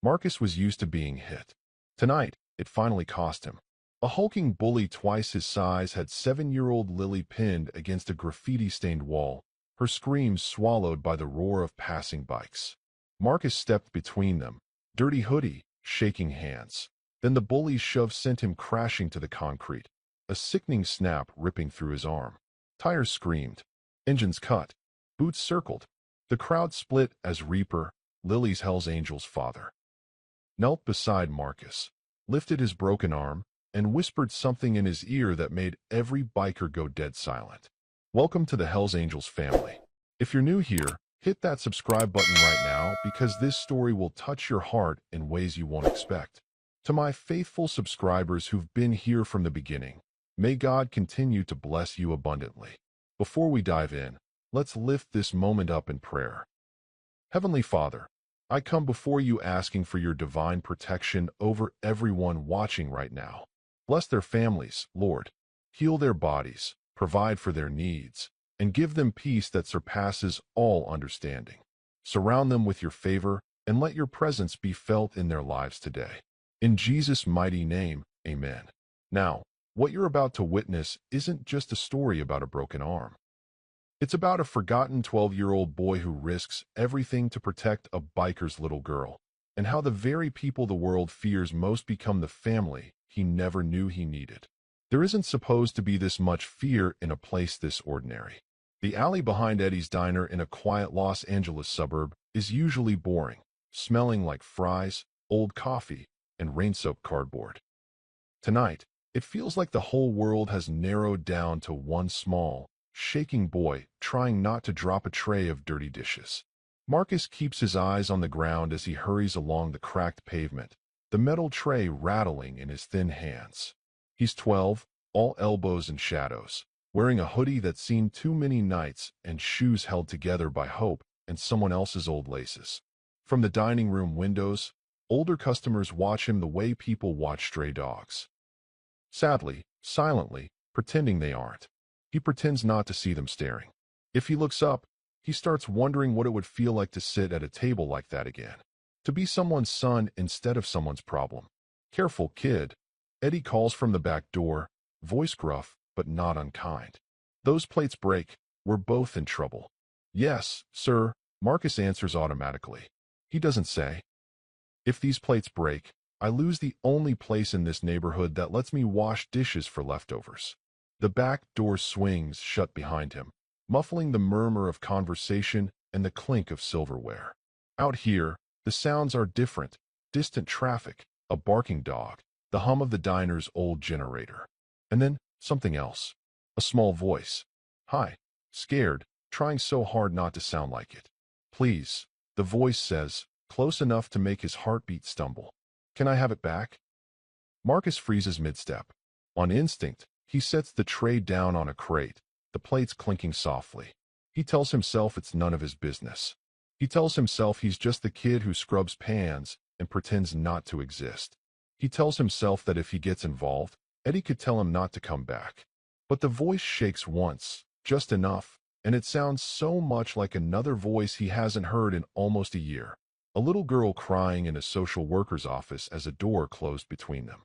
Marcus was used to being hit. Tonight, it finally cost him. A hulking bully twice his size had 7-year-old Lily pinned against a graffiti-stained wall, her screams swallowed by the roar of passing bikes. Marcus stepped between them, dirty hoodie, shaking hands. Then the bully's shove sent him crashing to the concrete, a sickening snap ripping through his arm. Tires screamed. Engines cut. Boots circled. The crowd split as Reaper, Lily's Hell's Angel's father, knelt beside Marcus, lifted his broken arm, and whispered something in his ear that made every biker go dead silent. Welcome to the Hell's Angels family. If you're new here, hit that subscribe button right now because this story will touch your heart in ways you won't expect. To my faithful subscribers who've been here from the beginning, may God continue to bless you abundantly. Before we dive in, let's lift this moment up in prayer. Heavenly Father, I come before you asking for your divine protection over everyone watching right now. Bless their families, Lord. Heal their bodies, provide for their needs, and give them peace that surpasses all understanding. Surround them with your favor and let your presence be felt in their lives today. In Jesus' mighty name, amen. Now, what you're about to witness isn't just a story about a broken arm. It's about a forgotten 12-year-old boy who risks everything to protect a biker's little girl, and how the very people the world fears most become the family he never knew he needed. There isn't supposed to be this much fear in a place this ordinary. The alley behind Eddie's Diner in a quiet Los Angeles suburb is usually boring, smelling like fries, old coffee, and rain-soaked cardboard. Tonight, it feels like the whole world has narrowed down to one small, shaking boy trying not to drop a tray of dirty dishes. Marcus keeps his eyes on the ground as he hurries along the cracked pavement, the metal tray rattling in his thin hands. He's 12, all elbows and shadows, wearing a hoodie that's seen too many nights and shoes held together by hope and someone else's old laces. From the dining room windows, older customers watch him the way people watch stray dogs. Sadly, silently, pretending they aren't. He pretends not to see them staring. If he looks up, he starts wondering what it would feel like to sit at a table like that again. To be someone's son instead of someone's problem. Careful, kid. Eddie calls from the back door, voice gruff but not unkind. Those plates break. We're both in trouble. Yes, sir, Marcus answers automatically. He doesn't say. If these plates break, I lose the only place in this neighborhood that lets me wash dishes for leftovers. The back door swings shut behind him, muffling the murmur of conversation and the clink of silverware. Out here, the sounds are different. Distant traffic, a barking dog, the hum of the diner's old generator. And then, something else. A small voice. Hi. Scared, trying so hard not to sound like it. Please, the voice says, close enough to make his heartbeat stumble. Can I have it back? Marcus freezes mid-step. On instinct, he sets the tray down on a crate, the plates clinking softly. He tells himself it's none of his business. He tells himself he's just the kid who scrubs pans and pretends not to exist. He tells himself that if he gets involved, Eddie could tell him not to come back. But the voice shakes once, just enough, and it sounds so much like another voice he hasn't heard in almost a year. A little girl crying in a social worker's office as a door closed between them.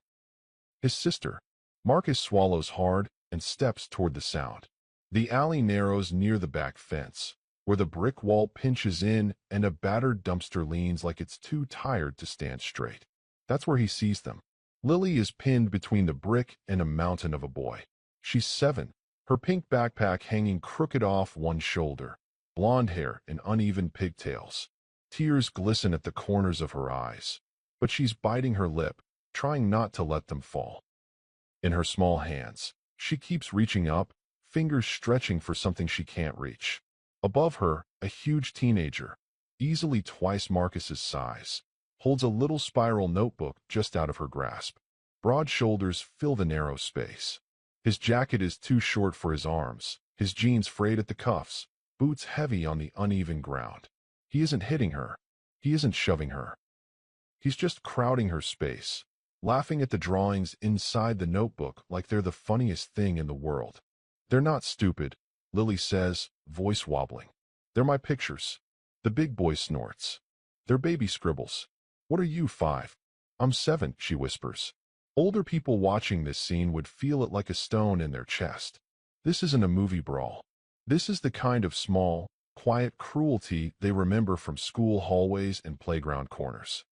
His sister. Marcus swallows hard and steps toward the sound. The alley narrows near the back fence, where the brick wall pinches in and a battered dumpster leans like it's too tired to stand straight. That's where he sees them. Lily is pinned between the brick and a mountain of a boy. She's 7, her pink backpack hanging crooked off one shoulder, blonde hair and uneven pigtails. Tears glisten at the corners of her eyes, but she's biting her lip, trying not to let them fall. In her small hands, she keeps reaching up, fingers stretching for something she can't reach. Above her, a huge teenager, easily twice Marcus's size, holds a little spiral notebook just out of her grasp. Broad shoulders fill the narrow space. His jacket is too short for his arms, his jeans frayed at the cuffs, boots heavy on the uneven ground. He isn't hitting her. He isn't shoving her. He's just crowding her space, laughing at the drawings inside the notebook like they're the funniest thing in the world. They're not stupid, Lily says, voice wobbling. They're my pictures. The big boy snorts. They're baby scribbles. What are you, 5? I'm 7, she whispers. Older people watching this scene would feel it like a stone in their chest. This isn't a movie brawl. This is the kind of small, quiet cruelty they remember from school hallways and playground corners.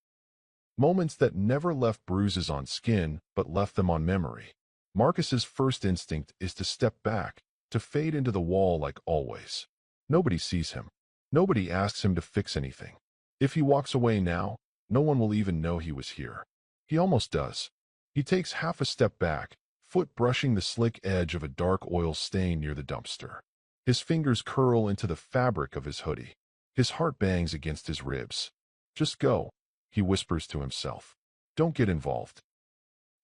Moments that never left bruises on skin, but left them on memory. Marcus's first instinct is to step back, to fade into the wall like always. Nobody sees him. Nobody asks him to fix anything. If he walks away now, no one will even know he was here. He almost does. He takes half a step back, foot brushing the slick edge of a dark oil stain near the dumpster. His fingers curl into the fabric of his hoodie. His heart bangs against his ribs. Just go, he whispers to himself. Don't get involved.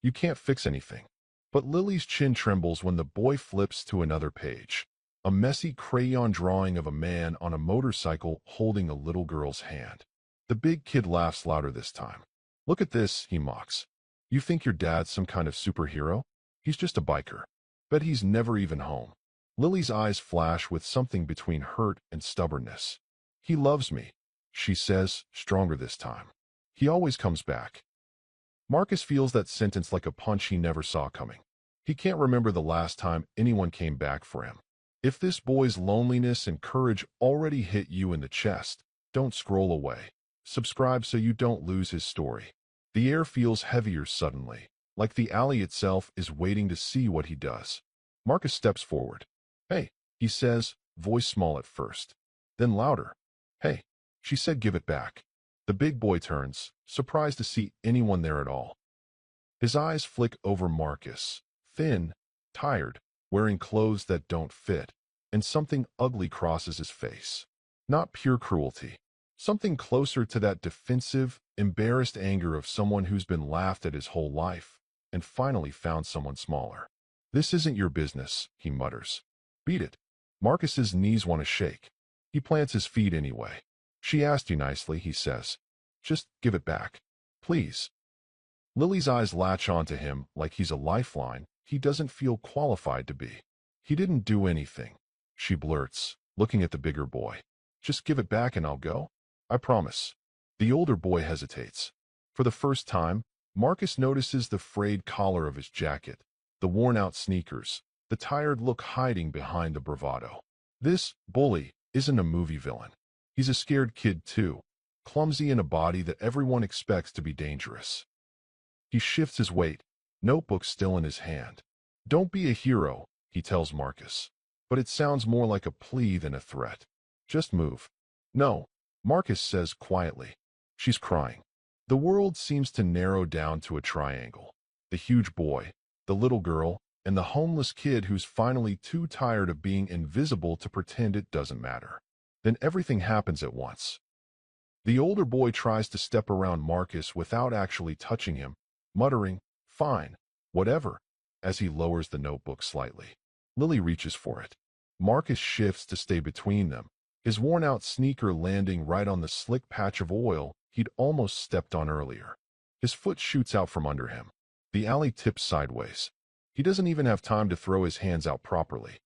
You can't fix anything. But Lily's chin trembles when the boy flips to another page. A messy crayon drawing of a man on a motorcycle holding a little girl's hand. The big kid laughs louder this time. Look at this, he mocks. You think your dad's some kind of superhero? He's just a biker. Bet he's never even home. Lily's eyes flash with something between hurt and stubbornness. He loves me, she says, stronger this time. He always comes back. Marcus feels that sentence like a punch he never saw coming. He can't remember the last time anyone came back for him. If this boy's loneliness and courage already hit you in the chest, don't scroll away. Subscribe so you don't lose his story. The air feels heavier suddenly, like the alley itself is waiting to see what he does. Marcus steps forward. Hey, he says, voice small at first. Then louder. Hey, she said give it back. The big boy turns, surprised to see anyone there at all. His eyes flick over Marcus, thin, tired, wearing clothes that don't fit, and something ugly crosses his face. Not pure cruelty. Something closer to that defensive, embarrassed anger of someone who's been laughed at his whole life, and finally found someone smaller. This isn't your business, he mutters. Beat it. Marcus's knees want to shake. He plants his feet anyway. She asked you nicely, he says. Just give it back. Please. Lily's eyes latch onto him like he's a lifeline he doesn't feel qualified to be. He didn't do anything, she blurts, looking at the bigger boy. Just give it back and I'll go. I promise. The older boy hesitates. For the first time, Marcus notices the frayed collar of his jacket, the worn-out sneakers, the tired look hiding behind the bravado. This bully isn't a movie villain. He's a scared kid too, clumsy in a body that everyone expects to be dangerous. He shifts his weight, notebook still in his hand. Don't be a hero, he tells Marcus. But it sounds more like a plea than a threat. Just move. No, Marcus says quietly. She's crying. The world seems to narrow down to a triangle. The huge boy, the little girl, and the homeless kid who's finally too tired of being invisible to pretend it doesn't matter. Then everything happens at once. The older boy tries to step around Marcus without actually touching him, muttering, fine, whatever, as he lowers the notebook slightly. Lily reaches for it. Marcus shifts to stay between them, his worn-out sneaker landing right on the slick patch of oil he'd almost stepped on earlier. His foot shoots out from under him. The alley tips sideways. He doesn't even have time to throw his hands out properly.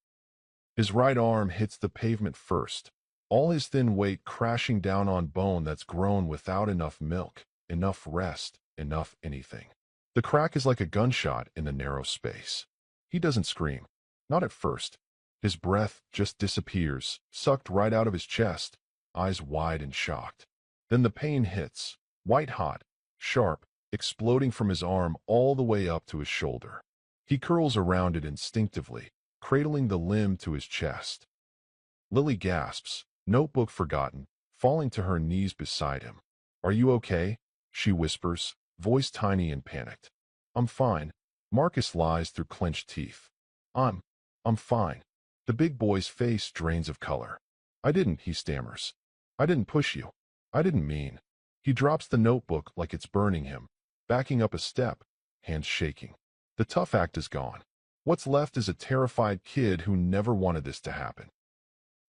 His right arm hits the pavement first, all his thin weight crashing down on bone that's grown without enough milk, enough rest, enough anything. The crack is like a gunshot in the narrow space. He doesn't scream. Not at first. His breath just disappears, sucked right out of his chest, eyes wide and shocked. Then the pain hits, white-hot, sharp, exploding from his arm all the way up to his shoulder. He curls around it instinctively, cradling the limb to his chest. Lily gasps, notebook forgotten, falling to her knees beside him. Are you okay? She whispers, voice tiny and panicked. I'm fine. Marcus lies through clenched teeth. I'm fine. The big boy's face drains of color. I didn't, he stammers. I didn't push you. I didn't mean. He drops the notebook like it's burning him, backing up a step, hands shaking. The tough act is gone. What's left is a terrified kid who never wanted this to happen.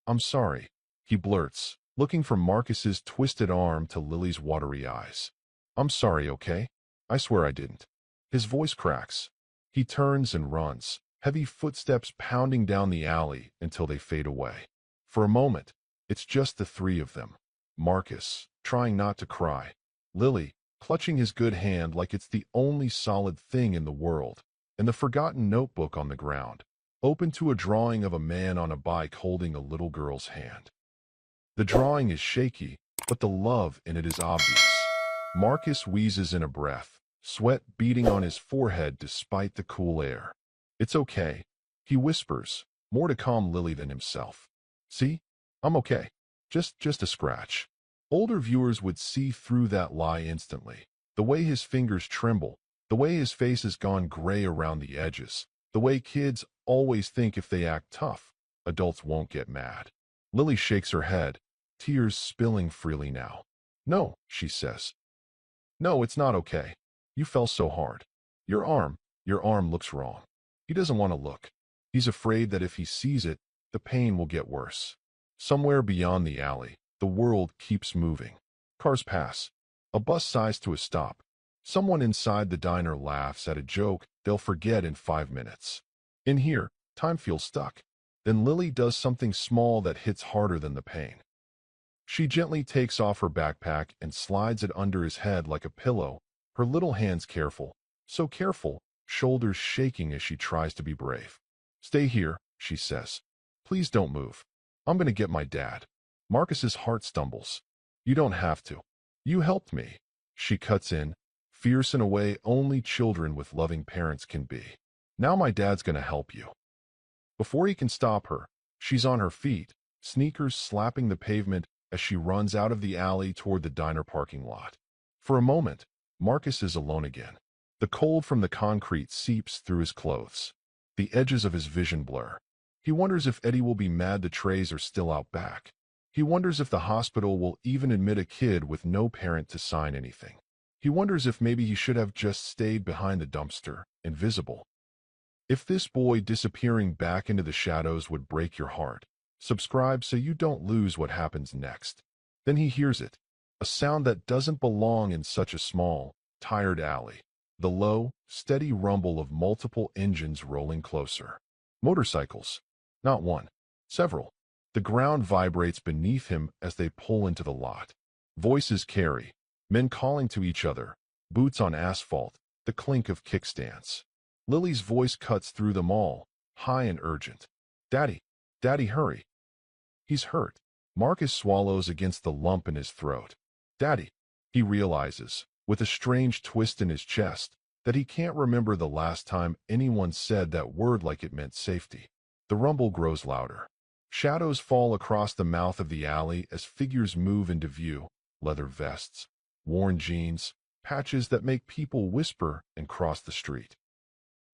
I'm sorry, he blurts, looking from Marcus's twisted arm to Lily's watery eyes. I'm sorry, okay? I swear I didn't. His voice cracks. He turns and runs, heavy footsteps pounding down the alley until they fade away. For a moment, it's just the three of them. Marcus, trying not to cry. Lily, clutching his good hand like it's the only solid thing in the world, and the forgotten notebook on the ground, open to a drawing of a man on a bike holding a little girl's hand. The drawing is shaky, but the love in it is obvious. Marcus wheezes in a breath, sweat beading on his forehead despite the cool air. "It's okay," he whispers, more to calm Lily than himself. "See? I'm okay. Just a scratch." Older viewers would see through that lie instantly. The way his fingers tremble, the way his face has gone gray around the edges, the way kids always think if they act tough, adults won't get mad. Lily shakes her head, tears spilling freely now. "No," she says. "No, it's not okay. You fell so hard. Your arm looks wrong." He doesn't want to look. He's afraid that if he sees it, the pain will get worse. Somewhere beyond the alley, the world keeps moving. Cars pass. A bus sighs to a stop. Someone inside the diner laughs at a joke they'll forget in 5 minutes. In here, time feels stuck. Then Lily does something small that hits harder than the pain. She gently takes off her backpack and slides it under his head like a pillow, her little hands careful, so careful, shoulders shaking as she tries to be brave. "Stay here," she says. "Please don't move. I'm going to get my dad." Marcus's heart stumbles. "You don't have to. You helped me." She cuts in, fierce in a way only children with loving parents can be. "Now my dad's going to help you." Before he can stop her, she's on her feet, sneakers slapping the pavement as she runs out of the alley toward the diner parking lot. For a moment, Marcus is alone again. The cold from the concrete seeps through his clothes. The edges of his vision blur. He wonders if Eddie will be mad the trays are still out back. He wonders if the hospital will even admit a kid with no parent to sign anything. He wonders if maybe he should have just stayed behind the dumpster, invisible. If this boy disappearing back into the shadows would break your heart, subscribe so you don't lose what happens next. Then he hears it, a sound that doesn't belong in such a small, tired alley. The low, steady rumble of multiple engines rolling closer. Motorcycles. Not one. Several. The ground vibrates beneath him as they pull into the lot. Voices carry, men calling to each other, boots on asphalt, the clink of kickstands. Lily's voice cuts through them all, high and urgent. "Daddy, Daddy, hurry." He's hurt. Marcus swallows against the lump in his throat. "Daddy," he realizes, with a strange twist in his chest, that he can't remember the last time anyone said that word like it meant safety. The rumble grows louder. Shadows fall across the mouth of the alley as figures move into view, leather vests, worn jeans, patches that make people whisper and cross the street.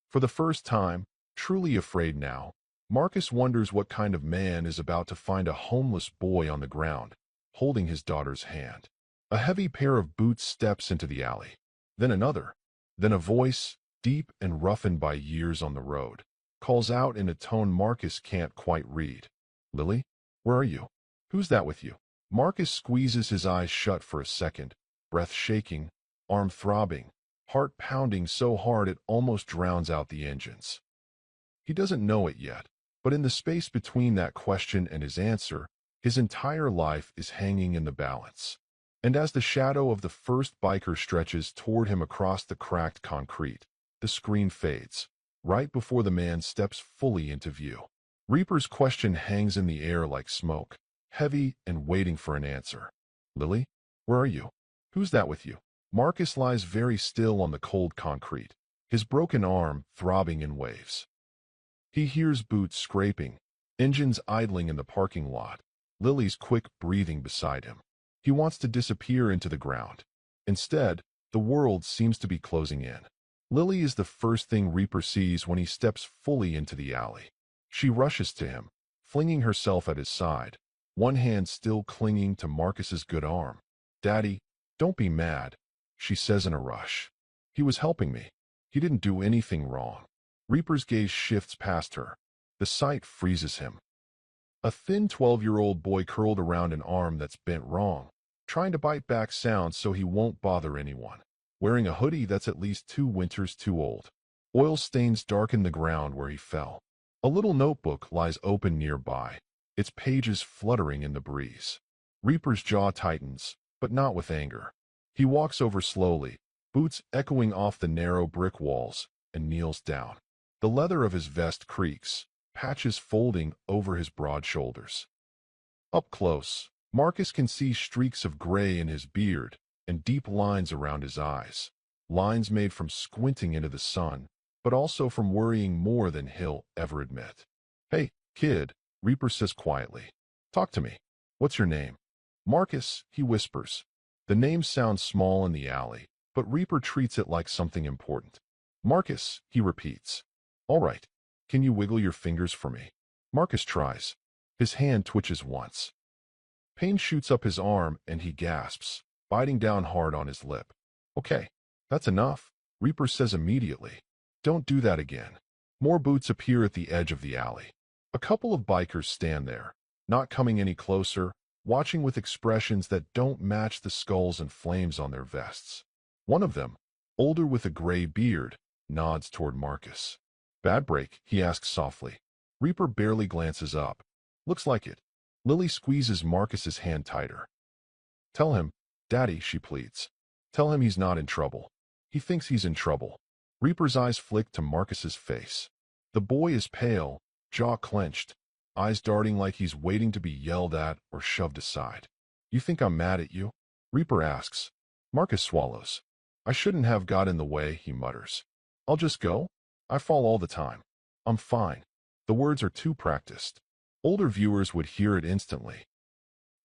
For the first time, truly afraid now, Marcus wonders what kind of man is about to find a homeless boy on the ground, holding his daughter's hand. A heavy pair of boots steps into the alley. Then another. Then a voice, deep and roughened by years on the road, calls out in a tone Marcus can't quite read. "Lily, where are you? Who's that with you?" Marcus squeezes his eyes shut for a second, breath shaking, arm throbbing, heart pounding so hard it almost drowns out the engines. He doesn't know it yet, but in the space between that question and his answer, his entire life is hanging in the balance. And as the shadow of the first biker stretches toward him across the cracked concrete, the screen fades, right before the man steps fully into view. Reaper's question hangs in the air like smoke, heavy and waiting for an answer. "Lily, where are you? Who's that with you?" Marcus lies very still on the cold concrete, his broken arm throbbing in waves. He hears boots scraping, engines idling in the parking lot, Lily's quick breathing beside him. He wants to disappear into the ground. Instead, the world seems to be closing in. Lily is the first thing Reaper sees when he steps fully into the alley. She rushes to him, flinging herself at his side, one hand still clinging to Marcus's good arm. "Daddy, don't be mad," she says in a rush. "He was helping me. He didn't do anything wrong." Reaper's gaze shifts past her. The sight freezes him. A thin 12-year-old boy curled around an arm that's bent wrong, trying to bite back sound so he won't bother anyone. Wearing a hoodie that's at least 2 winters too old. Oil stains darken the ground where he fell. A little notebook lies open nearby, its pages fluttering in the breeze. Reaper's jaw tightens, but not with anger. He walks over slowly, boots echoing off the narrow brick walls, and kneels down. The leather of his vest creaks, patches folding over his broad shoulders. Up close, Marcus can see streaks of gray in his beard and deep lines around his eyes. Lines made from squinting into the sun, but also from worrying more than he'll ever admit. "Hey, kid," Reaper says quietly. "Talk to me. What's your name?" "Marcus," he whispers. The name sounds small in the alley, but Reaper treats it like something important. "Marcus," he repeats. "All right. Can you wiggle your fingers for me?" Marcus tries. His hand twitches once. Pain shoots up his arm and he gasps, biting down hard on his lip. "Okay, that's enough," Reaper says immediately. "Don't do that again." More boots appear at the edge of the alley. A couple of bikers stand there, not coming any closer, watching with expressions that don't match the skulls and flames on their vests. One of them, older with a gray beard, nods toward Marcus. "Bad break?" he asks softly. Reaper barely glances up. "Looks like it." Lily squeezes Marcus's hand tighter. "Tell him, Daddy," she pleads. "Tell him he's not in trouble. He thinks he's in trouble." Reaper's eyes flick to Marcus's face. The boy is pale, jaw clenched, eyes darting like he's waiting to be yelled at or shoved aside. "You think I'm mad at you?" Reaper asks. Marcus swallows. "I shouldn't have got in the way," he mutters. "I'll just go? I fall all the time. I'm fine." The words are too practiced. Older viewers would hear it instantly.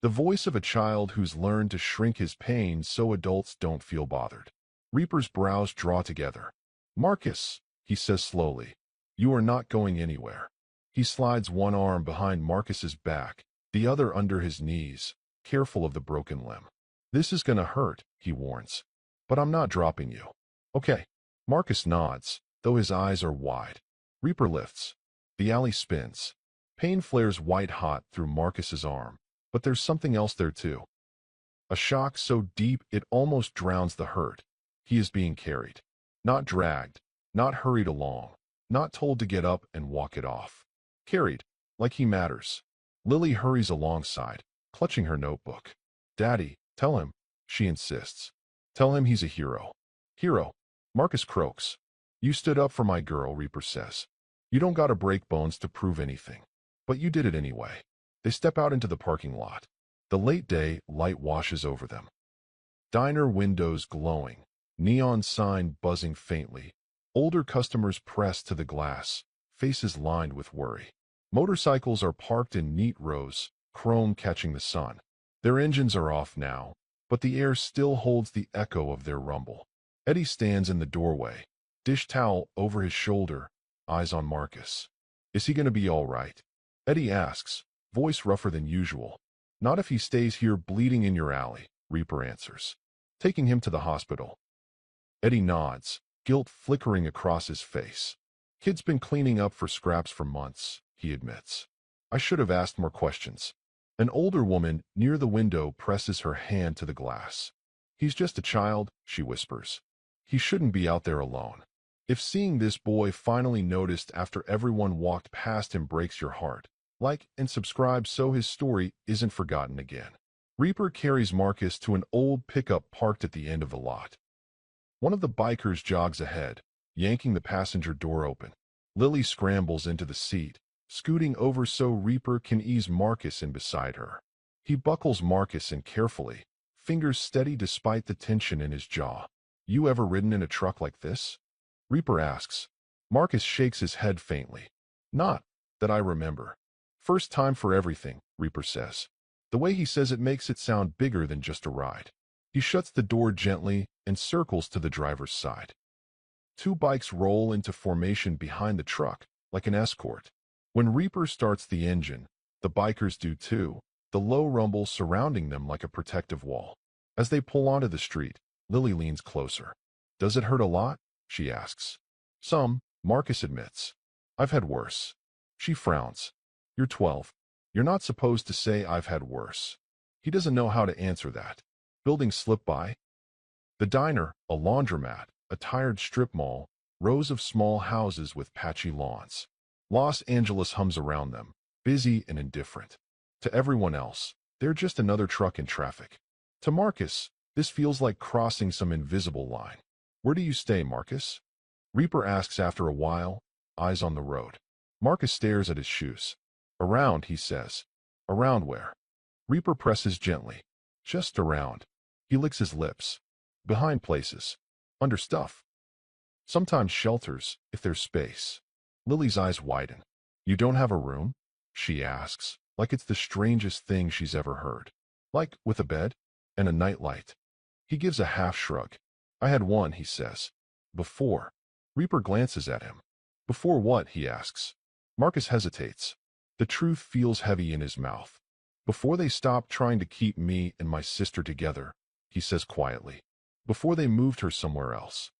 The voice of a child who's learned to shrink his pain so adults don't feel bothered. Reaper's brows draw together. "Marcus," he says slowly, "you are not going anywhere." He slides one arm behind Marcus's back, the other under his knees, careful of the broken limb. "This is gonna hurt," he warns. "But I'm not dropping you." "Okay." Marcus nods, though his eyes are wide. Reaper lifts. The alley spins. Pain flares white-hot through Marcus's arm, but there's something else there too. A shock so deep it almost drowns the hurt. He is being carried. Not dragged, not hurried along, not told to get up and walk it off. Carried, like he matters. Lily hurries alongside, clutching her notebook. "Daddy, tell him," she insists. "Tell him he's a hero." "Hero," Marcus croaks. "You stood up for my girl," Reaper says. "You don't gotta break bones to prove anything. But you did it anyway." They step out into the parking lot. The late day light washes over them. Diner windows glowing, neon sign buzzing faintly. Older customers press to the glass, faces lined with worry. Motorcycles are parked in neat rows, chrome catching the sun. Their engines are off now, but the air still holds the echo of their rumble. Eddie stands in the doorway, dish towel over his shoulder, eyes on Marcus. "Is he gonna be all right?" Eddie asks, voice rougher than usual. "Not if he stays here bleeding in your alley," Reaper answers. "Taking him to the hospital." Eddie nods, guilt flickering across his face. "Kid's been cleaning up for scraps for months," he admits. "I should have asked more questions." An older woman near the window presses her hand to the glass. "He's just a child," she whispers. "He shouldn't be out there alone." If seeing this boy finally noticed after everyone walked past him breaks your heart, like and subscribe so his story isn't forgotten again. Reaper carries Marcus to an old pickup parked at the end of the lot. One of the bikers jogs ahead, yanking the passenger door open. Lily scrambles into the seat, scooting over so Reaper can ease Marcus in beside her. He buckles Marcus in carefully, fingers steady despite the tension in his jaw. "You ever ridden in a truck like this?" Reaper asks. Marcus shakes his head faintly. "Not that I remember." "First time for everything," Reaper says. The way he says it makes it sound bigger than just a ride. He shuts the door gently and circles to the driver's side. Two bikes roll into formation behind the truck, like an escort. When Reaper starts the engine, the bikers do too, the low rumble surrounding them like a protective wall. As they pull onto the street, Lily leans closer. "Does it hurt a lot?" she asks. "Some," Marcus admits. "I've had worse." She frowns. "You're 12. You're not supposed to say I've had worse." He doesn't know how to answer that. Buildings slip by. The diner, a laundromat, a tired strip mall, rows of small houses with patchy lawns. Los Angeles hums around them, busy and indifferent. To everyone else, they're just another truck in traffic. To Marcus, This feels like crossing some invisible line. Where do you stay, Marcus? Reaper asks after a while, eyes on the road. Marcus stares at his shoes. Around, he says. Around where? Reaper presses gently. Just around. He licks his lips. Behind places. Under stuff. Sometimes shelters, if there's space. Lily's eyes widen. You don't have a room? She asks, like it's the strangest thing she's ever heard. Like, with a bed? And a nightlight? He gives a half shrug. I had one, he says. Before. Reaper glances at him. Before what, he asks. Marcus hesitates. The truth feels heavy in his mouth. Before they stopped trying to keep me and my sister together, he says quietly. Before they moved her somewhere else.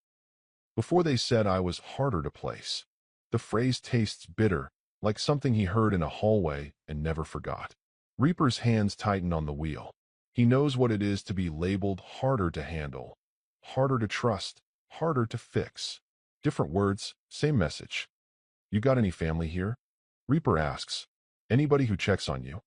Before they said I was harder to place. The phrase tastes bitter, like something he heard in a hallway and never forgot. Reaper's hands tighten on the wheel. He knows what it is to be labeled harder to handle, harder to trust, harder to fix. Different words, same message. You got any family here? Reaper asks. Anybody who checks on you?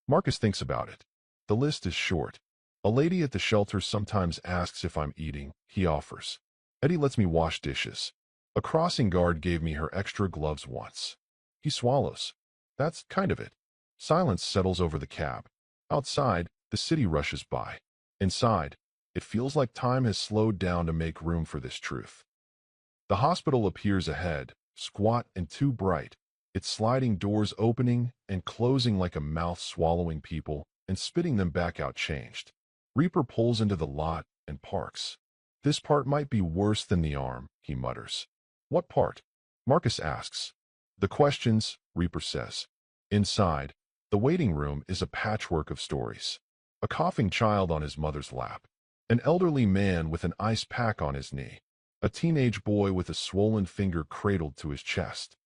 Marcus thinks about it. The list is short. A lady at the shelter sometimes asks if I'm eating, he offers. Eddie lets me wash dishes. A crossing guard gave me her extra gloves once. He swallows. That's kind of it. Silence settles over the cab. Outside, the city rushes by. Inside, it feels like time has slowed down to make room for this truth. The hospital appears ahead, squat and too bright, its sliding doors opening and closing like a mouth swallowing people and spitting them back out changed. Reaper pulls into the lot and parks. This part might be worse than the arm, he mutters. What part? Marcus asks. The questions, Reaper says. Inside, the waiting room is a patchwork of stories. A coughing child on his mother's lap. An elderly man with an ice pack on his knee. A teenage boy with a swollen finger cradled to his chest.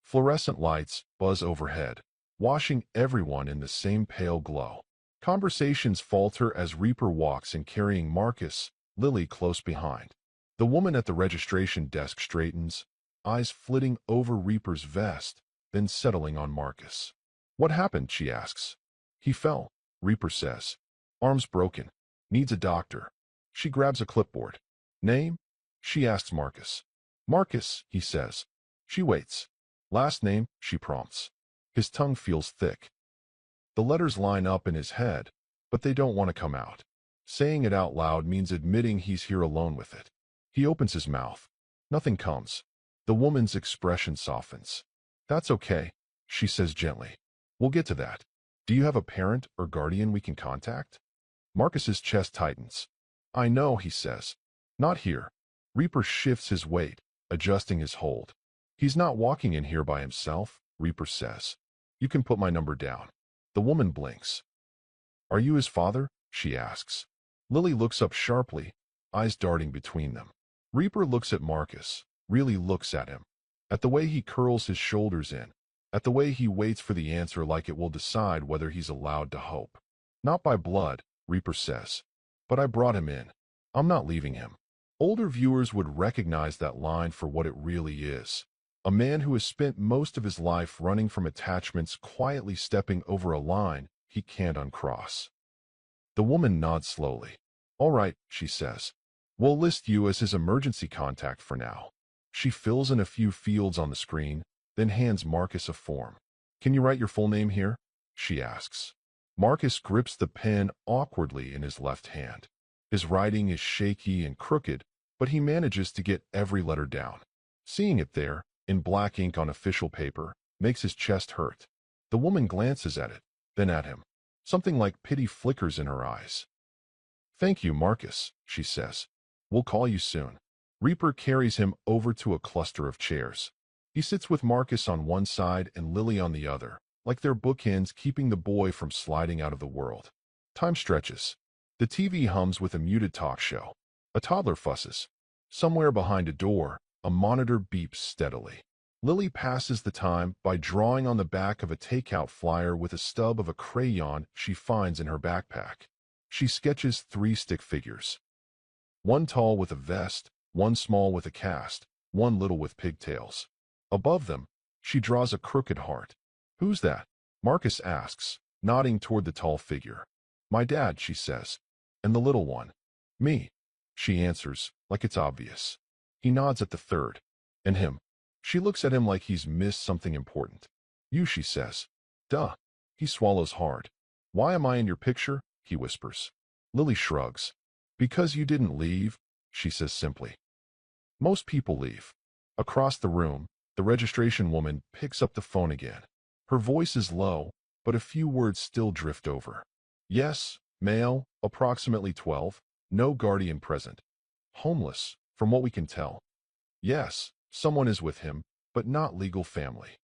Fluorescent lights buzz overhead, washing everyone in the same pale glow. Conversations falter as Reaper walks in carrying Marcus, Lily close behind. The woman at the registration desk straightens, eyes flitting over Reaper's vest, then settling on Marcus. What happened, she asks. He fell, Reaper says. Arms broken. Needs a doctor. She grabs a clipboard. Name? She asks Marcus. Marcus, he says. She waits. Last name, she prompts. His tongue feels thick. The letters line up in his head, but they don't want to come out. Saying it out loud means admitting he's here alone with it. He opens his mouth. Nothing comes. The woman's expression softens. That's okay, she says gently. We'll get to that. Do you have a parent or guardian we can contact? Marcus's chest tightens. I know, he says. Not here. Reaper shifts his weight, adjusting his hold. He's not walking in here by himself, Reaper says. You can put my number down. The woman blinks. Are you his father? She asks. Lily looks up sharply, eyes darting between them. Reaper looks at Marcus, really looks at him. At the way he curls his shoulders in. At the way he waits for the answer like it will decide whether he's allowed to hope. Not by blood, Reaper says. But I brought him in. I'm not leaving him. Older viewers would recognize that line for what it really is. A man who has spent most of his life running from attachments, quietly stepping over a line he can't uncross. The woman nods slowly. All right, she says. We'll list you as his emergency contact for now. She fills in a few fields on the screen, then hands Marcus a form. Can you write your full name here? She asks. Marcus grips the pen awkwardly in his left hand. His writing is shaky and crooked, but he manages to get every letter down. Seeing it there, in black ink on official paper, makes his chest hurt. The woman glances at it, then at him. Something like pity flickers in her eyes. Thank you, Marcus, she says. We'll call you soon. Reaper carries him over to a cluster of chairs. He sits with Marcus on one side and Lily on the other, like they're bookends keeping the boy from sliding out of the world. Time stretches. The TV hums with a muted talk show. A toddler fusses. Somewhere behind a door, a monitor beeps steadily. Lily passes the time by drawing on the back of a takeout flyer with a stub of a crayon she finds in her backpack. She sketches 3 stick figures. One tall with a vest, one small with a cast, one little with pigtails. Above them, she draws a crooked heart. Who's that? Marcus asks, nodding toward the tall figure. My dad, she says. And the little one, Me, she answers, like it's obvious. He nods at the third. And him. She looks at him like he's missed something important. You, she says. Duh. He swallows hard. Why am I in your picture? He whispers. Lily shrugs. Because you didn't leave, she says simply. Most people leave. Across the room, the registration woman picks up the phone again. Her voice is low, but a few words still drift over. Yes, male, approximately 12, no guardian present. Homeless, from what we can tell. Yes, someone is with him, but not legal family.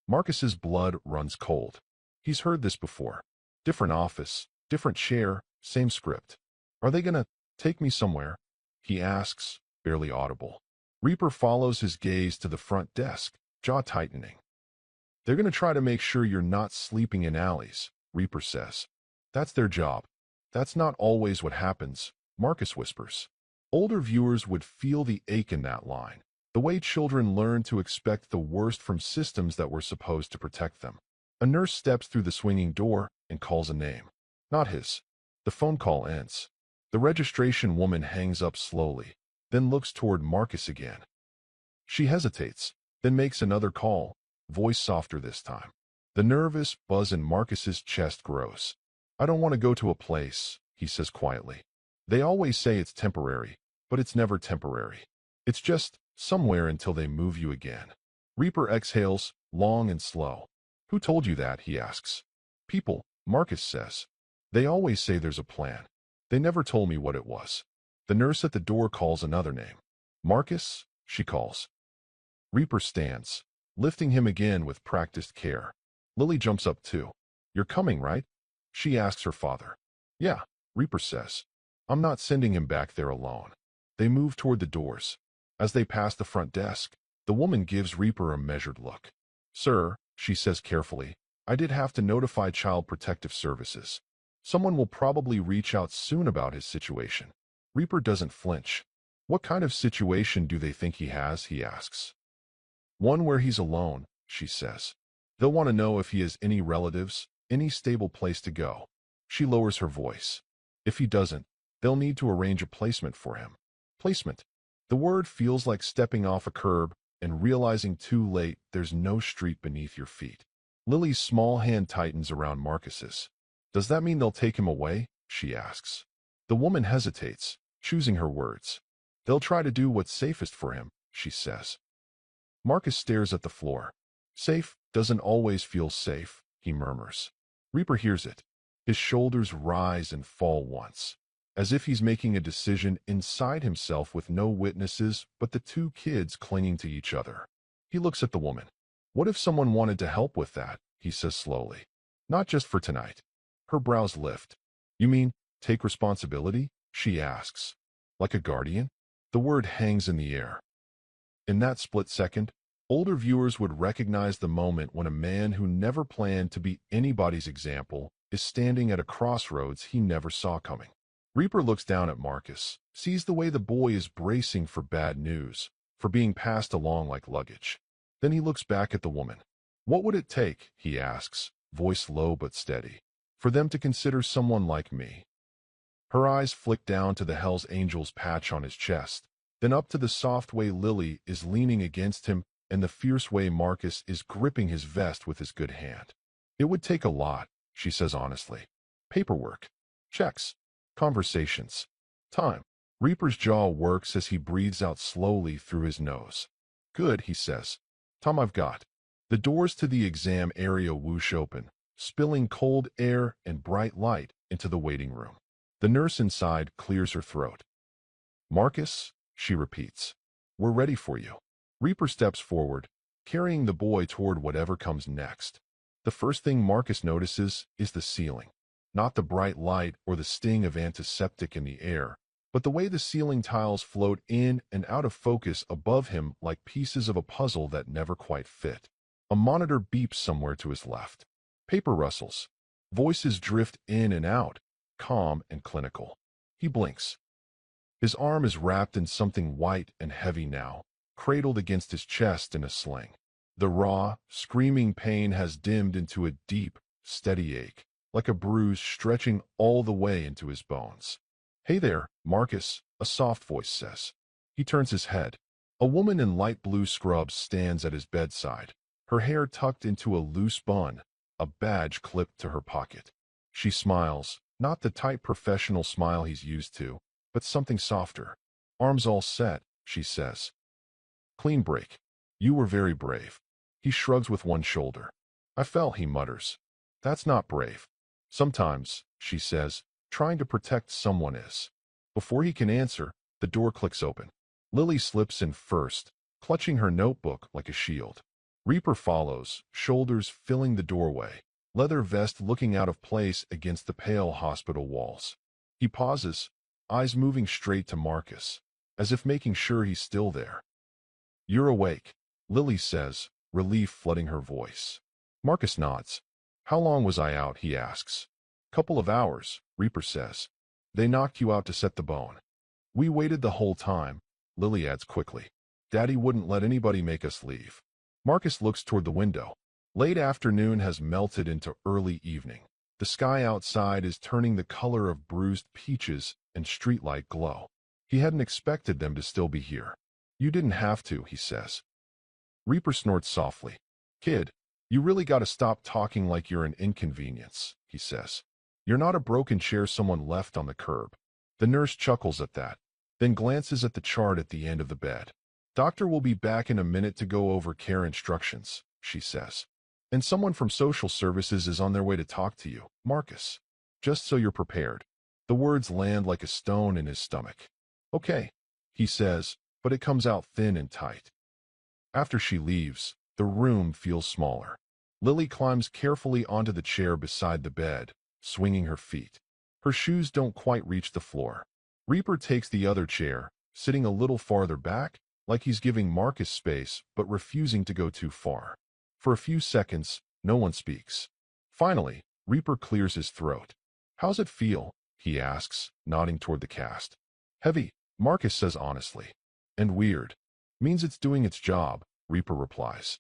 Marcus's blood runs cold. He's heard this before. Different office, different chair, same script. Are they gonna take me somewhere? He asks, barely audible. Reaper follows his gaze to the front desk, jaw tightening. They're gonna try to make sure you're not sleeping in alleys, Reaper says. That's their job. That's not always what happens, Marcus whispers. Older viewers would feel the ache in that line, the way children learn to expect the worst from systems that were supposed to protect them. A nurse steps through the swinging door and calls a name. Not his. The phone call ends. The registration woman hangs up slowly, then looks toward Marcus again. She hesitates, then makes another call, voice softer this time. The nervous buzz in Marcus's chest grows. I don't want to go to a place, he says quietly. They always say it's temporary, but it's never temporary. It's just somewhere until they move you again. Reaper exhales, long and slow. Who told you that, he asks. People, Marcus says. They always say there's a plan. They never told me what it was. The nurse at the door calls another name. Marcus, she calls. Reaper stands, lifting him again with practiced care. Lily jumps up too. You're coming, right? She asks her father. Yeah, Reaper says. I'm not sending him back there alone. They move toward the doors. As they pass the front desk, the woman gives Reaper a measured look. Sir, she says carefully, I did have to notify Child Protective Services. Someone will probably reach out soon about his situation. Reaper doesn't flinch. What kind of situation do they think he has, he asks. One where he's alone, she says. They'll want to know if he has any relatives, any stable place to go. She lowers her voice. If he doesn't, they'll need to arrange a placement for him. Placement. The word feels like stepping off a curb and realizing too late there's no street beneath your feet. Lily's small hand tightens around Marcus's. Does that mean they'll take him away? She asks. The woman hesitates, choosing her words. They'll try to do what's safest for him, she says. Marcus stares at the floor. Safe doesn't always feel safe, he murmurs. Reaper hears it. His shoulders rise and fall once, as if he's making a decision inside himself with no witnesses but the two kids clinging to each other. He looks at the woman. What if someone wanted to help with that, he says slowly. Not just for tonight. Her brows lift. You mean, take responsibility? She asks. Like a guardian? The word hangs in the air. In that split second, older viewers would recognize the moment when a man who never planned to be anybody's example is standing at a crossroads he never saw coming. Reaper looks down at Marcus, sees the way the boy is bracing for bad news, for being passed along like luggage. Then he looks back at the woman. What would it take, he asks, voice low but steady, for them to consider someone like me? Her eyes flick down to the Hell's Angels patch on his chest, then up to the soft way Lily is leaning against him and the fierce way Marcus is gripping his vest with his good hand. It would take a lot, she says honestly. Paperwork. Checks. Conversations. Time. Reaper's jaw works as he breathes out slowly through his nose. Good, he says. Tom, I've got. The doors to the exam area whoosh open, spilling cold air and bright light into the waiting room. The nurse inside clears her throat. Marcus, she repeats. We're ready for you. Reaper steps forward, carrying the boy toward whatever comes next. The first thing Marcus notices is the ceiling. Not the bright light or the sting of antiseptic in the air, but the way the ceiling tiles float in and out of focus above him like pieces of a puzzle that never quite fit. A monitor beeps somewhere to his left. Paper rustles. Voices drift in and out, calm and clinical. He blinks. His arm is wrapped in something white and heavy now, cradled against his chest in a sling. The raw, screaming pain has dimmed into a deep, steady ache, like a bruise stretching all the way into his bones. "Hey there, Marcus," a soft voice says. He turns his head. A woman in light blue scrubs stands at his bedside, her hair tucked into a loose bun, a badge clipped to her pocket. She smiles, not the tight professional smile he's used to, but something softer. "Arms all set," she says. "Clean break. You were very brave." He shrugs with one shoulder. "I fell," he mutters. "That's not brave." "Sometimes," she says, "trying to protect someone is." Before he can answer, the door clicks open. Lily slips in first, clutching her notebook like a shield. Reaper follows, shoulders filling the doorway, leather vest looking out of place against the pale hospital walls. He pauses, eyes moving straight to Marcus, as if making sure he's still there. "You're awake," Lily says, relief flooding her voice. Marcus nods. "How long was I out?" he asks. "Couple of hours," Reaper says. "They knocked you out to set the bone." "We waited the whole time," Lily adds quickly. "Daddy wouldn't let anybody make us leave." Marcus looks toward the window. Late afternoon has melted into early evening. The sky outside is turning the color of bruised peaches and streetlight glow. He hadn't expected them to still be here. "You didn't have to," he says. Reaper snorts softly. "Kid, you really gotta stop talking like you're an inconvenience," he says. "You're not a broken chair someone left on the curb." The nurse chuckles at that, then glances at the chart at the end of the bed. "Doctor will be back in a minute to go over care instructions," she says. "And someone from social services is on their way to talk to you, Marcus. Just so you're prepared." The words land like a stone in his stomach. "Okay," he says, but it comes out thin and tight. After she leaves, the room feels smaller. Lily climbs carefully onto the chair beside the bed, swinging her feet. Her shoes don't quite reach the floor. Reaper takes the other chair, sitting a little farther back, like he's giving Marcus space but refusing to go too far. For a few seconds, no one speaks. Finally, Reaper clears his throat. "How's it feel?" he asks, nodding toward the cast. "Heavy," Marcus says honestly. "And weird. Means it's doing its job," Reaper replies.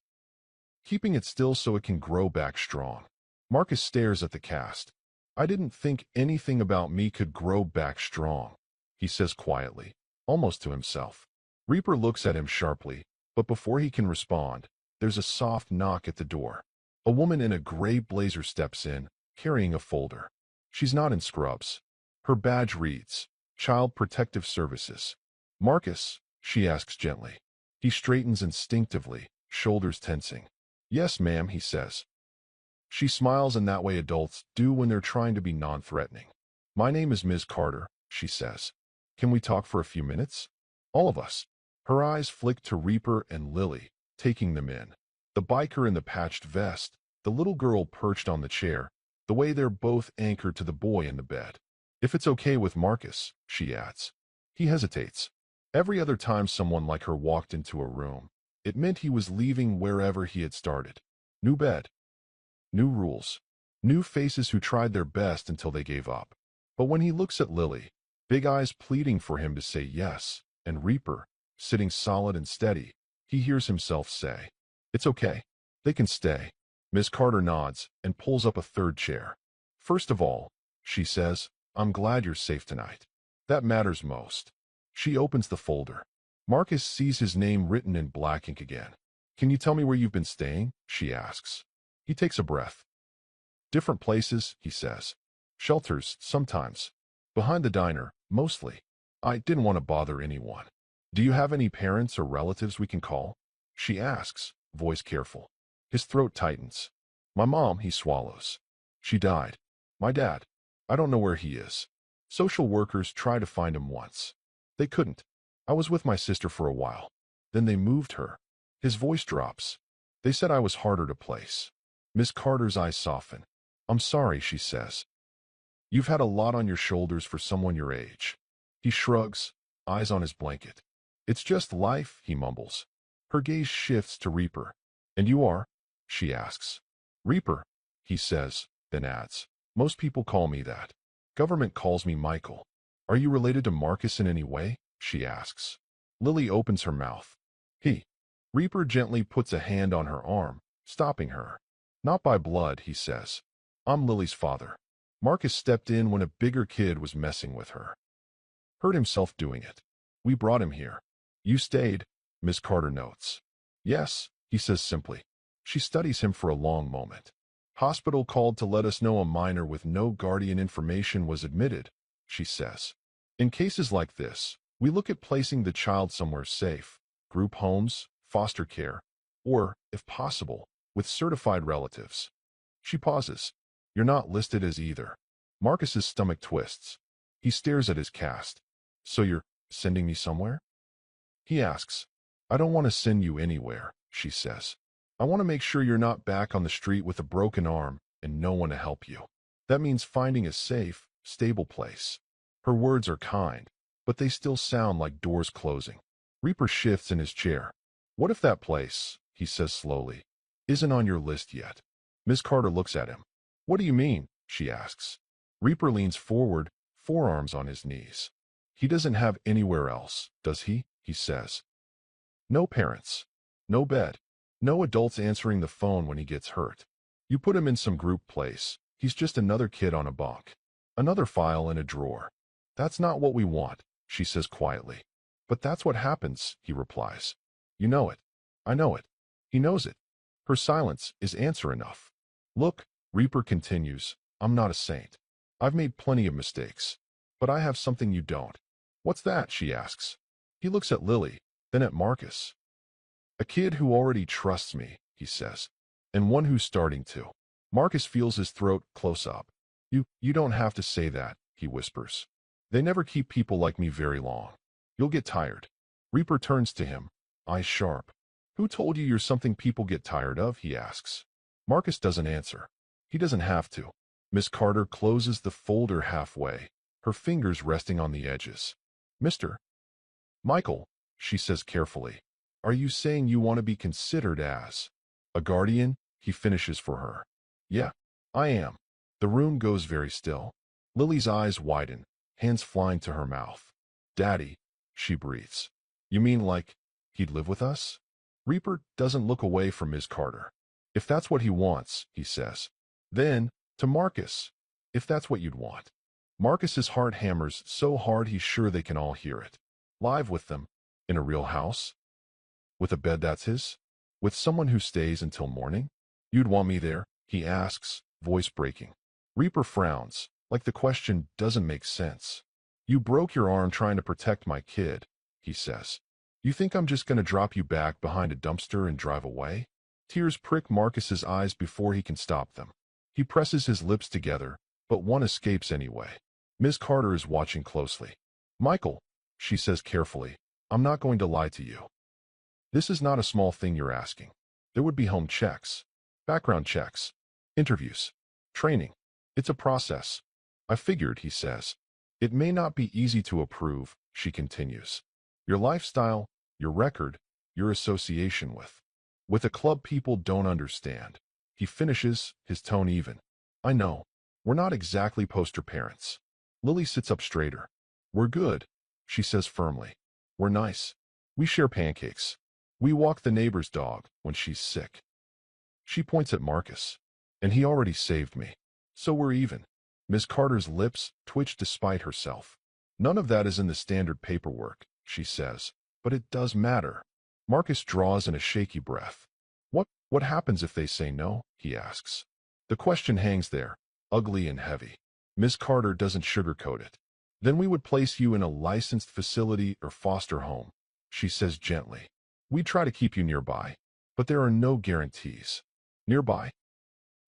"Keeping it still so it can grow back strong." Marcus stares at the cast. "I didn't think anything about me could grow back strong," he says quietly, almost to himself. Reaper looks at him sharply, but before he can respond, there's a soft knock at the door. A woman in a gray blazer steps in, carrying a folder. She's not in scrubs. Her badge reads, "Child Protective Services." "Marcus?" she asks gently. He straightens instinctively, shoulders tensing. "Yes, ma'am," he says. She smiles in that way adults do when they're trying to be non-threatening. "My name is Ms. Carter," she says. "Can we talk for a few minutes?" "All of us." Her eyes flick to Reaper and Lily, taking them in. The biker in the patched vest, the little girl perched on the chair, the way they're both anchored to the boy in the bed. "If it's okay with Marcus," she adds. He hesitates. Every other time someone like her walked into a room, it meant he was leaving wherever he had started. New bed. New rules. New faces who tried their best until they gave up. But when he looks at Lily, big eyes pleading for him to say yes, and Reaper, sitting solid and steady, he hears himself say, "It's okay. They can stay." Miss Carter nods and pulls up a third chair. "First of all," she says, "I'm glad you're safe tonight. That matters most." She opens the folder. Marcus sees his name written in black ink again. "Can you tell me where you've been staying?" she asks. He takes a breath. "Different places," he says. "Shelters, sometimes. Behind the diner, mostly. I didn't want to bother anyone." "Do you have any parents or relatives we can call?" she asks, voice careful. His throat tightens. "My mom," he swallows. "She died. My dad. I don't know where he is. Social workers tried to find him once. They couldn't. I was with my sister for a while. Then they moved her." His voice drops. "They said I was harder to place." Miss Carter's eyes soften. "I'm sorry," she says. "You've had a lot on your shoulders for someone your age." He shrugs, eyes on his blanket. "It's just life," he mumbles. Her gaze shifts to Reaper. "And you are?" she asks. "Reaper," he says, then adds, "Most people call me that. Government calls me Michael." "Are you related to Marcus in any way?" she asks. Lily opens her mouth. "He." Reaper gently puts a hand on her arm, stopping her. "Not by blood," he says. "I'm Lily's father. Marcus stepped in when a bigger kid was messing with her." Hurt himself doing it. We brought him here. You stayed, Miss Carter notes. Yes, he says simply. She studies him for a long moment. Hospital called to let us know a minor with no guardian information was admitted, she says. In cases like this, we look at placing the child somewhere safe, group homes, foster care, or, if possible, with certified relatives. She pauses. You're not listed as either. Marcus's stomach twists. He stares at his cast. So you're sending me somewhere? He asks. I don't want to send you anywhere, she says. I want to make sure you're not back on the street with a broken arm and no one to help you. That means finding a safe, stable place. Her words are kind, but they still sound like doors closing. Reaper shifts in his chair. What if that place, he says slowly, isn't on your list yet? Miss Carter looks at him. What do you mean? She asks. Reaper leans forward, forearms on his knees. He doesn't have anywhere else, does he? He says. No parents. No bed. No adults answering the phone when he gets hurt. You put him in some group place. He's just another kid on a bunk. Another file in a drawer. That's not what we want, she says quietly. But that's what happens, he replies. You know it. I know it. He knows it. Her silence is answer enough. Look, Reaper continues, I'm not a saint. I've made plenty of mistakes. But I have something you don't. What's that? She asks. He looks at Lily, then at Marcus. A kid who already trusts me, he says, and one who's starting to. Marcus feels his throat close up. You don't have to say that, he whispers. They never keep people like me very long. You'll get tired. Reaper turns to him, eyes sharp. Who told you you're something people get tired of? He asks. Marcus doesn't answer. He doesn't have to. Miss Carter closes the folder halfway, her fingers resting on the edges. Mr. Michael, she says carefully, are you saying you want to be considered as a guardian? He finishes for her. Yeah, I am. The room goes very still. Lily's eyes widen, hands flying to her mouth. Daddy, she breathes. You mean like he'd live with us? Reaper doesn't look away from Ms. Carter. If that's what he wants, he says. Then, to Marcus, if that's what you'd want. Marcus's heart hammers so hard he's sure they can all hear it. Live with them, in a real house? With a bed that's his? With someone who stays until morning? You'd want me there? He asks, voice breaking. Reaper frowns, like the question doesn't make sense. You broke your arm trying to protect my kid, he says. You think I'm just going to drop you back behind a dumpster and drive away? Tears prick Marcus's eyes before he can stop them. He presses his lips together, but one escapes anyway. Ms. Carter is watching closely. Michael, she says carefully, I'm not going to lie to you. This is not a small thing you're asking. There would be home checks, background checks, interviews, training. It's a process. I figured, he says. It may not be easy to approve, she continues. Your lifestyle, your record, your association with a club people don't understand. He finishes, his tone even. I know. We're not exactly poster parents. Lily sits up straighter. We're good, she says firmly. We're nice. We share pancakes. We walk the neighbor's dog when she's sick. She points at Marcus. And he already saved me. So we're even. Miss Carter's lips twitch despite herself. None of that is in the standard paperwork, she says, but it does matter. Marcus draws in a shaky breath. What happens if they say no? He asks. The question hangs there, ugly and heavy. Miss Carter doesn't sugarcoat it. Then we would place you in a licensed facility or foster home, she says gently. We'd try to keep you nearby, but there are no guarantees. Nearby?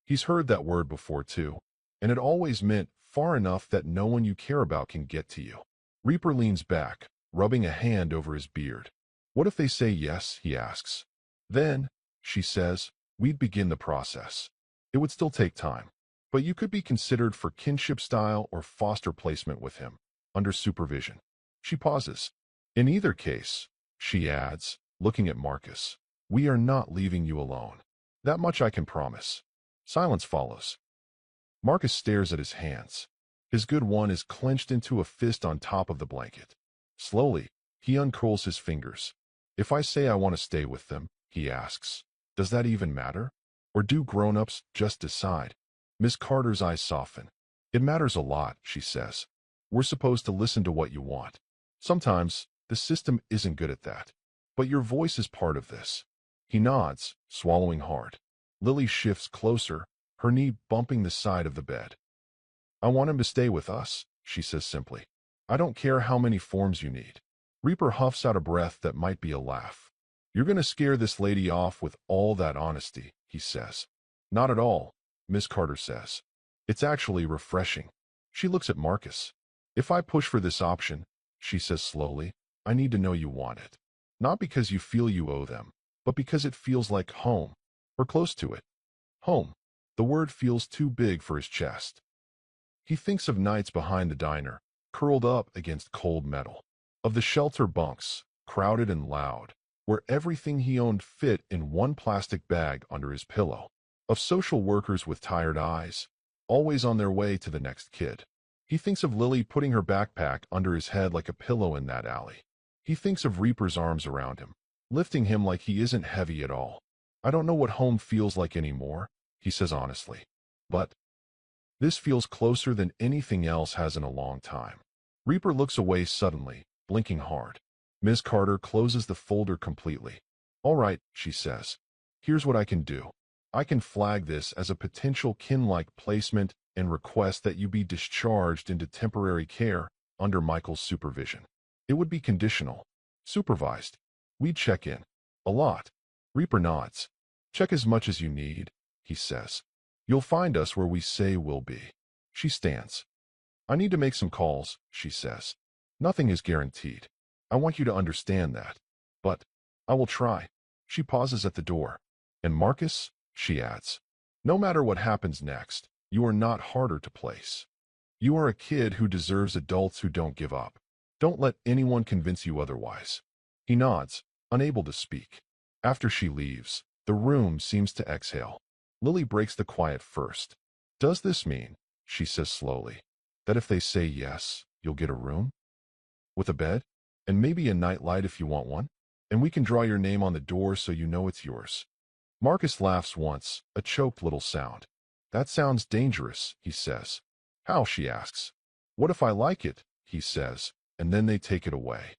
He's heard that word before too, and it always meant far enough that no one you care about can get to you. Reaper leans back, rubbing a hand over his beard. What if they say yes? He asks. Then, she says, we'd begin the process. It would still take time, but you could be considered for kinship style or foster placement with him, under supervision. She pauses. In either case, she adds, looking at Marcus, we are not leaving you alone. That much I can promise. Silence follows. Marcus stares at his hands. His good one is clenched into a fist on top of the blanket. Slowly, he uncurls his fingers. If I say I want to stay with them, he asks, does that even matter? Or do grown-ups just decide? Miss Carter's eyes soften. It matters a lot, she says. We're supposed to listen to what you want. Sometimes, the system isn't good at that. But your voice is part of this. He nods, swallowing hard. Lily shifts closer, her knee bumping the side of the bed. I want him to stay with us, she says simply. I don't care how many forms you need. Reaper huffs out a breath that might be a laugh. You're going to scare this lady off with all that honesty, he says. Not at all, Miss Carter says. It's actually refreshing. She looks at Marcus. If I push for this option, she says slowly, I need to know you want it. Not because you feel you owe them, but because it feels like home, or close to it. Home. The word feels too big for his chest. He thinks of nights behind the diner, curled up against cold metal. Of the shelter bunks, crowded and loud, where everything he owned fit in one plastic bag under his pillow. Of social workers with tired eyes, always on their way to the next kid. He thinks of Lily putting her backpack under his head like a pillow in that alley. He thinks of Reaper's arms around him, lifting him like he isn't heavy at all. I don't know what home feels like anymore, he says honestly. But this feels closer than anything else has in a long time. Reaper looks away suddenly, blinking hard. Ms. Carter closes the folder completely. All right, she says. Here's what I can do. I can flag this as a potential kin-like placement and request that you be discharged into temporary care under Michael's supervision. It would be conditional. Supervised. We'd check in. A lot. Reaper nods. Check as much as you need, he says. You'll find us where we say we'll be. She stands. I need to make some calls, she says. Nothing is guaranteed. I want you to understand that. But I will try. She pauses at the door. And Marcus, she adds, no matter what happens next, you are not harder to place. You are a kid who deserves adults who don't give up. Don't let anyone convince you otherwise. He nods, unable to speak. After she leaves, the room seems to exhale. Lily breaks the quiet first. Does this mean, she says slowly, that if they say yes, you'll get a room? With a bed? And maybe a nightlight if you want one? And we can draw your name on the door so you know it's yours. Marcus laughs once, a choked little sound. That sounds dangerous, he says. How, she asks. What if I like it, he says, and then they take it away.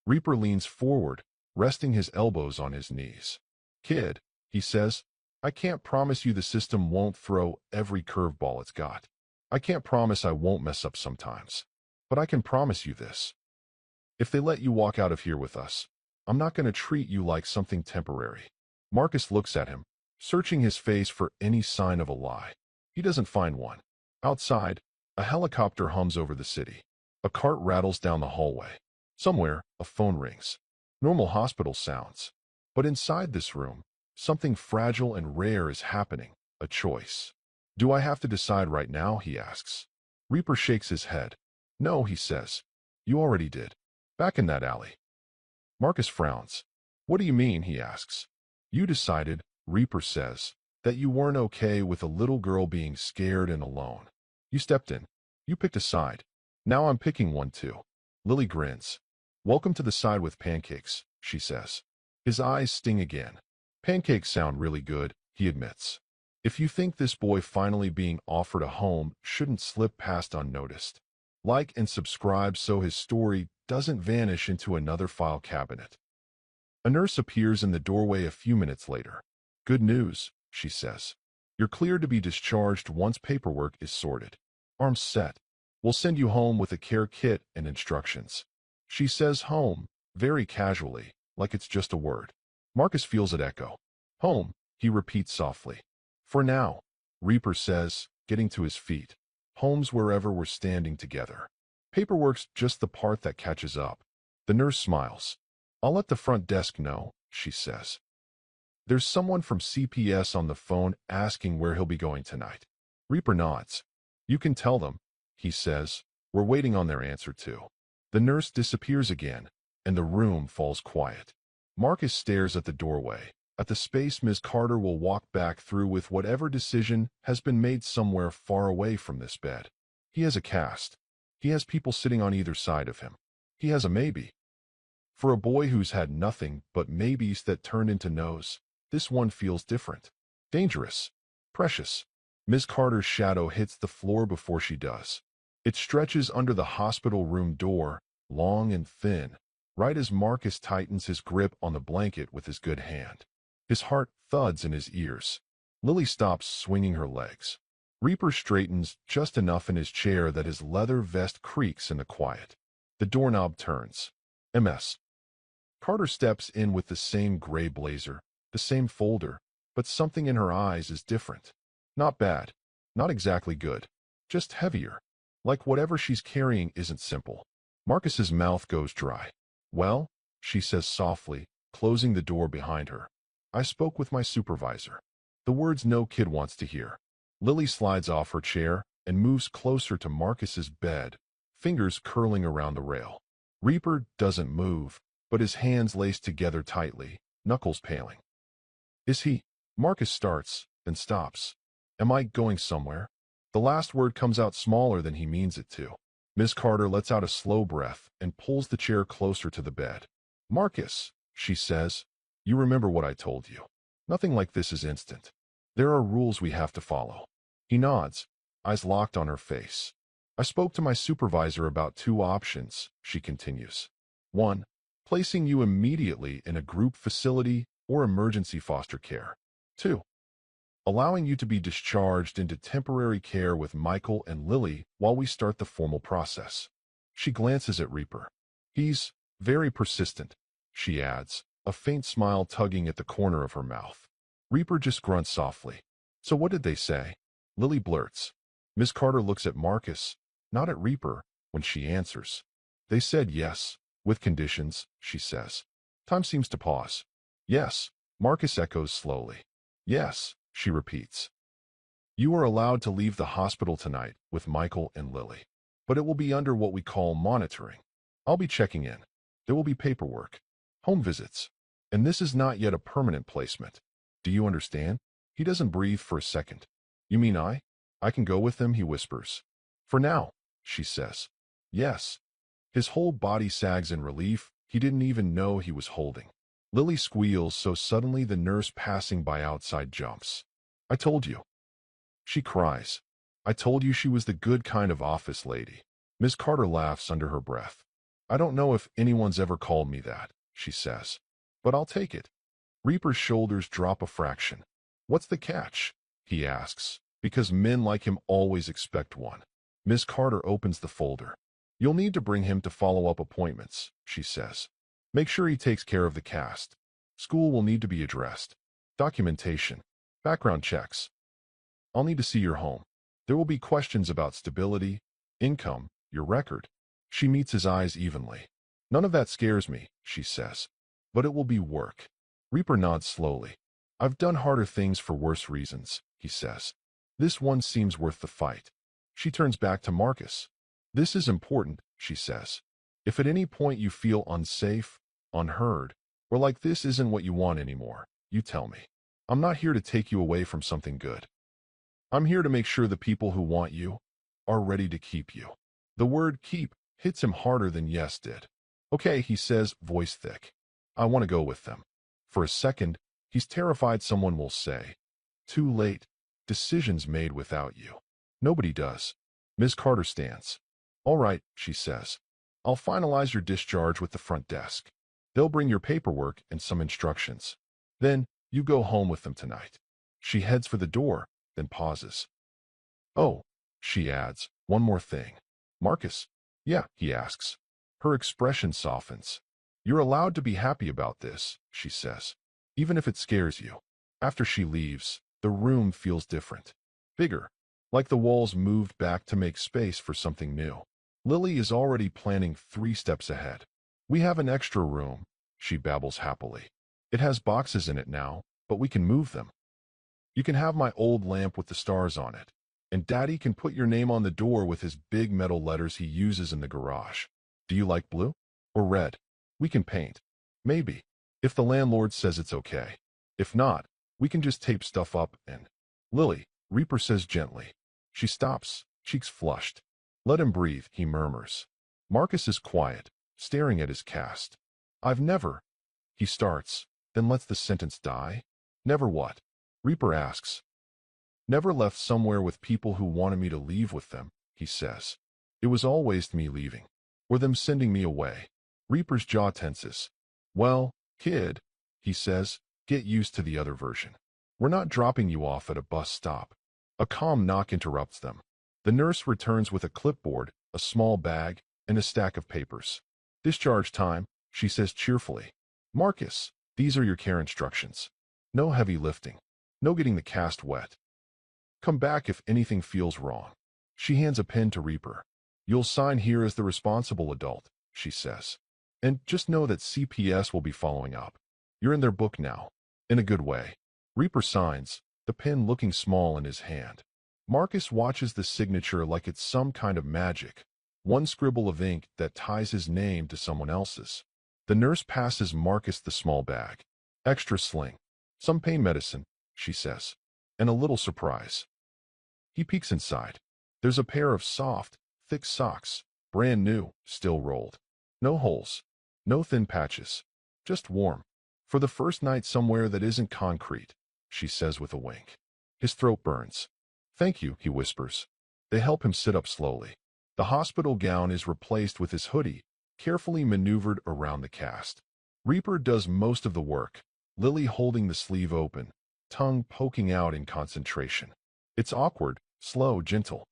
Reaper leans forward, resting his elbows on his knees. Kid, he says, I can't promise you the system won't throw every curveball it's got. I can't promise I won't mess up sometimes. But I can promise you this. If they let you walk out of here with us, I'm not going to treat you like something temporary. Marcus looks at him, searching his face for any sign of a lie. He doesn't find one. Outside, a helicopter hums over the city. A cart rattles down the hallway. Somewhere, a phone rings. Normal hospital sounds. But inside this room, something fragile and rare is happening. A choice. Do I have to decide right now, he asks. Reaper shakes his head. No, he says. You already did. Back in that alley. Marcus frowns. What do you mean, he asks. You decided, Reaper says, that you weren't okay with a little girl being scared and alone. You stepped in. You picked a side. Now I'm picking one too. Lily grins. Welcome to the side with pancakes, she says. His eyes sting again. Pancakes sound really good, he admits. If you think this boy finally being offered a home shouldn't slip past unnoticed, like and subscribe so his story doesn't vanish into another file cabinet. A nurse appears in the doorway a few minutes later. Good news, she says. You're cleared to be discharged once paperwork is sorted. Arms set. We'll send you home with a care kit and instructions. She says home, very casually, like it's just a word. Marcus feels it echo. Home, he repeats softly. For now, Reaper says, getting to his feet. Home's wherever we're standing together. Paperwork's just the part that catches up. The nurse smiles. I'll let the front desk know, she says. There's someone from CPS on the phone asking where he'll be going tonight. Reaper nods. You can tell them, he says. We're waiting on their answer too. The nurse disappears again, and the room falls quiet. Marcus stares at the doorway, at the space Ms. Carter will walk back through with whatever decision has been made somewhere far away from this bed. He has a cast. He has people sitting on either side of him. He has a maybe. For a boy who's had nothing but maybes that turned into no's, this one feels different. Dangerous. Precious. Ms. Carter's shadow hits the floor before she does. It stretches under the hospital room door, long and thin, right as Marcus tightens his grip on the blanket with his good hand. His heart thuds in his ears. Lily stops swinging her legs. Reaper straightens just enough in his chair that his leather vest creaks in the quiet. The doorknob turns. MS. Carter steps in with the same gray blazer, the same folder, but something in her eyes is different. Not bad. Not exactly good. Just heavier. Like whatever she's carrying isn't simple. Marcus's mouth goes dry. Well, she says softly, closing the door behind her. I spoke with my supervisor. The words no kid wants to hear. Lily slides off her chair and moves closer to Marcus's bed, fingers curling around the rail. Reaper doesn't move, but his hands laced together tightly, knuckles paling. Is he? Marcus starts, then stops. Am I going somewhere? The last word comes out smaller than he means it to. Miss Carter lets out a slow breath and pulls the chair closer to the bed. Marcus, she says, you remember what I told you. Nothing like this is instant. There are rules we have to follow. He nods, eyes locked on her face. I spoke to my supervisor about 2 options, she continues. 1, placing you immediately in a group facility or emergency foster care. 2, allowing you to be discharged into temporary care with Michael and Lily while we start the formal process. She glances at Reaper. He's very persistent, she adds, a faint smile tugging at the corner of her mouth. Reaper just grunts softly. So what did they say? Lily blurts. Miss Carter looks at Marcus, not at Reaper, when she answers. They said yes, with conditions, she says. Time seems to pause. Yes, Marcus echoes slowly. Yes, she repeats. You are allowed to leave the hospital tonight with Michael and Lily, but it will be under what we call monitoring. I'll be checking in. There will be paperwork, home visits, and this is not yet a permanent placement. Do you understand? He doesn't breathe for a second. You mean I? I can go with them, he whispers. For now, she says. Yes. His whole body sags in relief he didn't even know he was holding. Lily squeals so suddenly the nurse passing by outside jumps. I told you. She cries. I told you she was the good kind of office lady. Miss Carter laughs under her breath. I don't know if anyone's ever called me that, she says. But I'll take it. Reaper's shoulders drop a fraction. What's the catch? He asks, because men like him always expect one. Miss Carter opens the folder. You'll need to bring him to follow-up appointments, she says. Make sure he takes care of the cast. School will need to be addressed. Documentation. Background checks. I'll need to see your home. There will be questions about stability, income, your record. She meets his eyes evenly. None of that scares me, she says. But it will be work. Reaper nods slowly. I've done harder things for worse reasons, he says. This one seems worth the fight. She turns back to Marcus. This is important, she says. If at any point you feel unsafe, unheard, or like this isn't what you want anymore, you tell me. I'm not here to take you away from something good. I'm here to make sure the people who want you are ready to keep you. The word keep hits him harder than yes did. Okay, he says, voice thick. I want to go with them. For a second, he's terrified someone will say, too late, decisions made without you. Nobody does. Miss Carter stands. All right, she says. I'll finalize your discharge with the front desk. They'll bring your paperwork and some instructions. Then, you go home with them tonight. She heads for the door, then pauses. Oh, she adds, one more thing. Marcus? Yeah, he asks. Her expression softens. You're allowed to be happy about this, she says, even if it scares you. After she leaves, the room feels different. Bigger, like the walls moved back to make space for something new. Lily is already planning 3 steps ahead. We have an extra room, she babbles happily. It has boxes in it now, but we can move them. You can have my old lamp with the stars on it, and Daddy can put your name on the door with his big metal letters he uses in the garage. Do you like blue? Or red? We can paint. Maybe. If the landlord says it's okay. If not, we can just tape stuff up and... Lily, Reaper says gently. She stops, cheeks flushed. Let him breathe, he murmurs. Marcus is quiet, staring at his cast. I've never... He starts, then lets the sentence die. Never what? Reaper asks. Never left somewhere with people who wanted me to leave with them, he says. It was always me leaving. or them sending me away. Reaper's jaw tenses. Well, kid, he says, get used to the other version. We're not dropping you off at a bus stop. A calm knock interrupts them. The nurse returns with a clipboard, a small bag, and a stack of papers. Discharge time, she says cheerfully. Marcus, these are your care instructions. No heavy lifting. No getting the cast wet. Come back if anything feels wrong. She hands a pen to Reaper. You'll sign here as the responsible adult, she says. And just know that CPS will be following up. You're in their book now. In a good way. Reaper signs, the pen looking small in his hand. Marcus watches the signature like it's some kind of magic. One scribble of ink that ties his name to someone else's. The nurse passes Marcus the small bag. Extra sling. Some pain medicine, she says. And a little surprise. He peeks inside. There's a pair of soft, thick socks. Brand new, still rolled. No holes. No thin patches. Just warm. For the first night somewhere that isn't concrete, she says with a wink. His throat burns. Thank you, he whispers. They help him sit up slowly. The hospital gown is replaced with his hoodie, carefully maneuvered around the cast. Reaper does most of the work, Lily holding the sleeve open, tongue poking out in concentration. It's awkward, slow, gentle.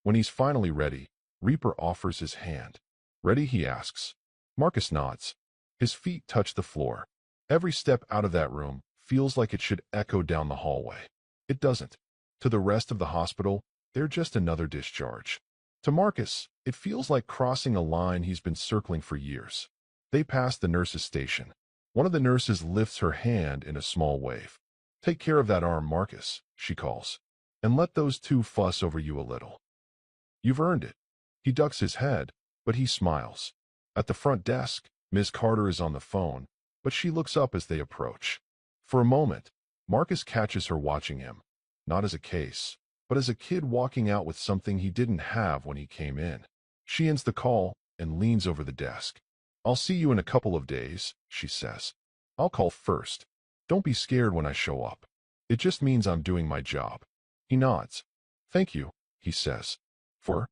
When he's finally ready, Reaper offers his hand. Ready, he asks. Marcus nods. His feet touch the floor. Every step out of that room feels like it should echo down the hallway. It doesn't. To the rest of the hospital, they're just another discharge. To Marcus, it feels like crossing a line he's been circling for years. They pass the nurse's station. One of the nurses lifts her hand in a small wave. Take care of that arm, Marcus, she calls. And let those two fuss over you a little. You've earned it. He ducks his head, but he smiles. At the front desk, Ms. Carter is on the phone, but she looks up as they approach. For a moment, Marcus catches her watching him, not as a case, but as a kid walking out with something he didn't have when he came in. She ends the call and leans over the desk. I'll see you in a couple of days, she says. I'll call first. Don't be scared when I show up. It just means I'm doing my job. He nods. Thank you, he says. For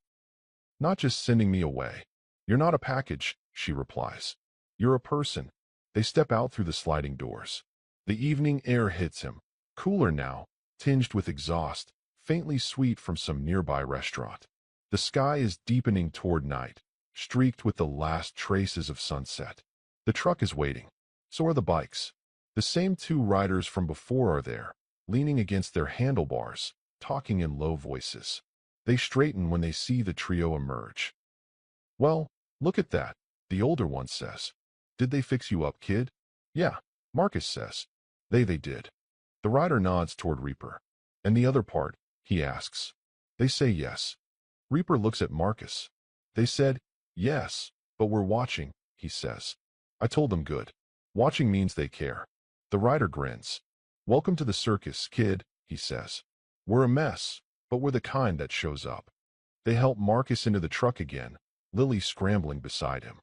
not just sending me away. You're not a package, she replies. You're a person. They step out through the sliding doors. The evening air hits him, cooler now, tinged with exhaust, faintly sweet from some nearby restaurant. The sky is deepening toward night, streaked with the last traces of sunset. The truck is waiting. So are the bikes. The same two riders from before are there, leaning against their handlebars, talking in low voices. They straighten when they see the trio emerge. Well, look at that, the older one says. Did they fix you up, kid? Yeah, Marcus says. They did. The rider nods toward Reaper. And the other part, he asks. They say yes. Reaper looks at Marcus. They said, yes, but we're watching, he says. I told them good. Watching means they care. The rider grins. Welcome to the circus, kid, he says. We're a mess, but we're the kind that shows up. They help Marcus into the truck again, Lily scrambling beside him.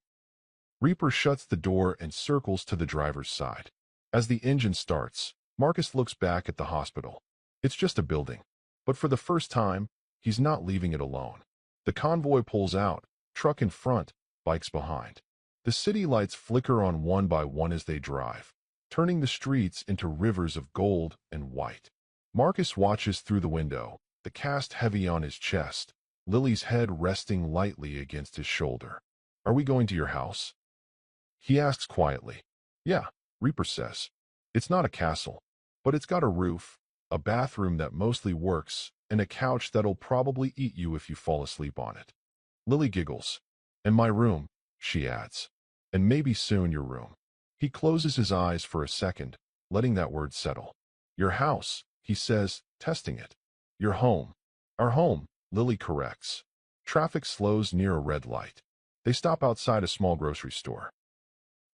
Reaper shuts the door and circles to the driver's side. As the engine starts, Marcus looks back at the hospital. It's just a building. But for the first time, he's not leaving it alone. The convoy pulls out, truck in front, bikes behind. The city lights flicker on one by one as they drive, turning the streets into rivers of gold and white. Marcus watches through the window, the cast heavy on his chest, Lily's head resting lightly against his shoulder. Are we going to your house? He asks quietly. Yeah, Reaper says. It's not a castle, but it's got a roof, a bathroom that mostly works, and a couch that'll probably eat you if you fall asleep on it. Lily giggles. And my room, she adds. And maybe soon your room. He closes his eyes for a second, letting that word settle. Your house, he says, testing it. Your home. Our home, Lily corrects. Traffic slows near a red light. They stop outside a small grocery store.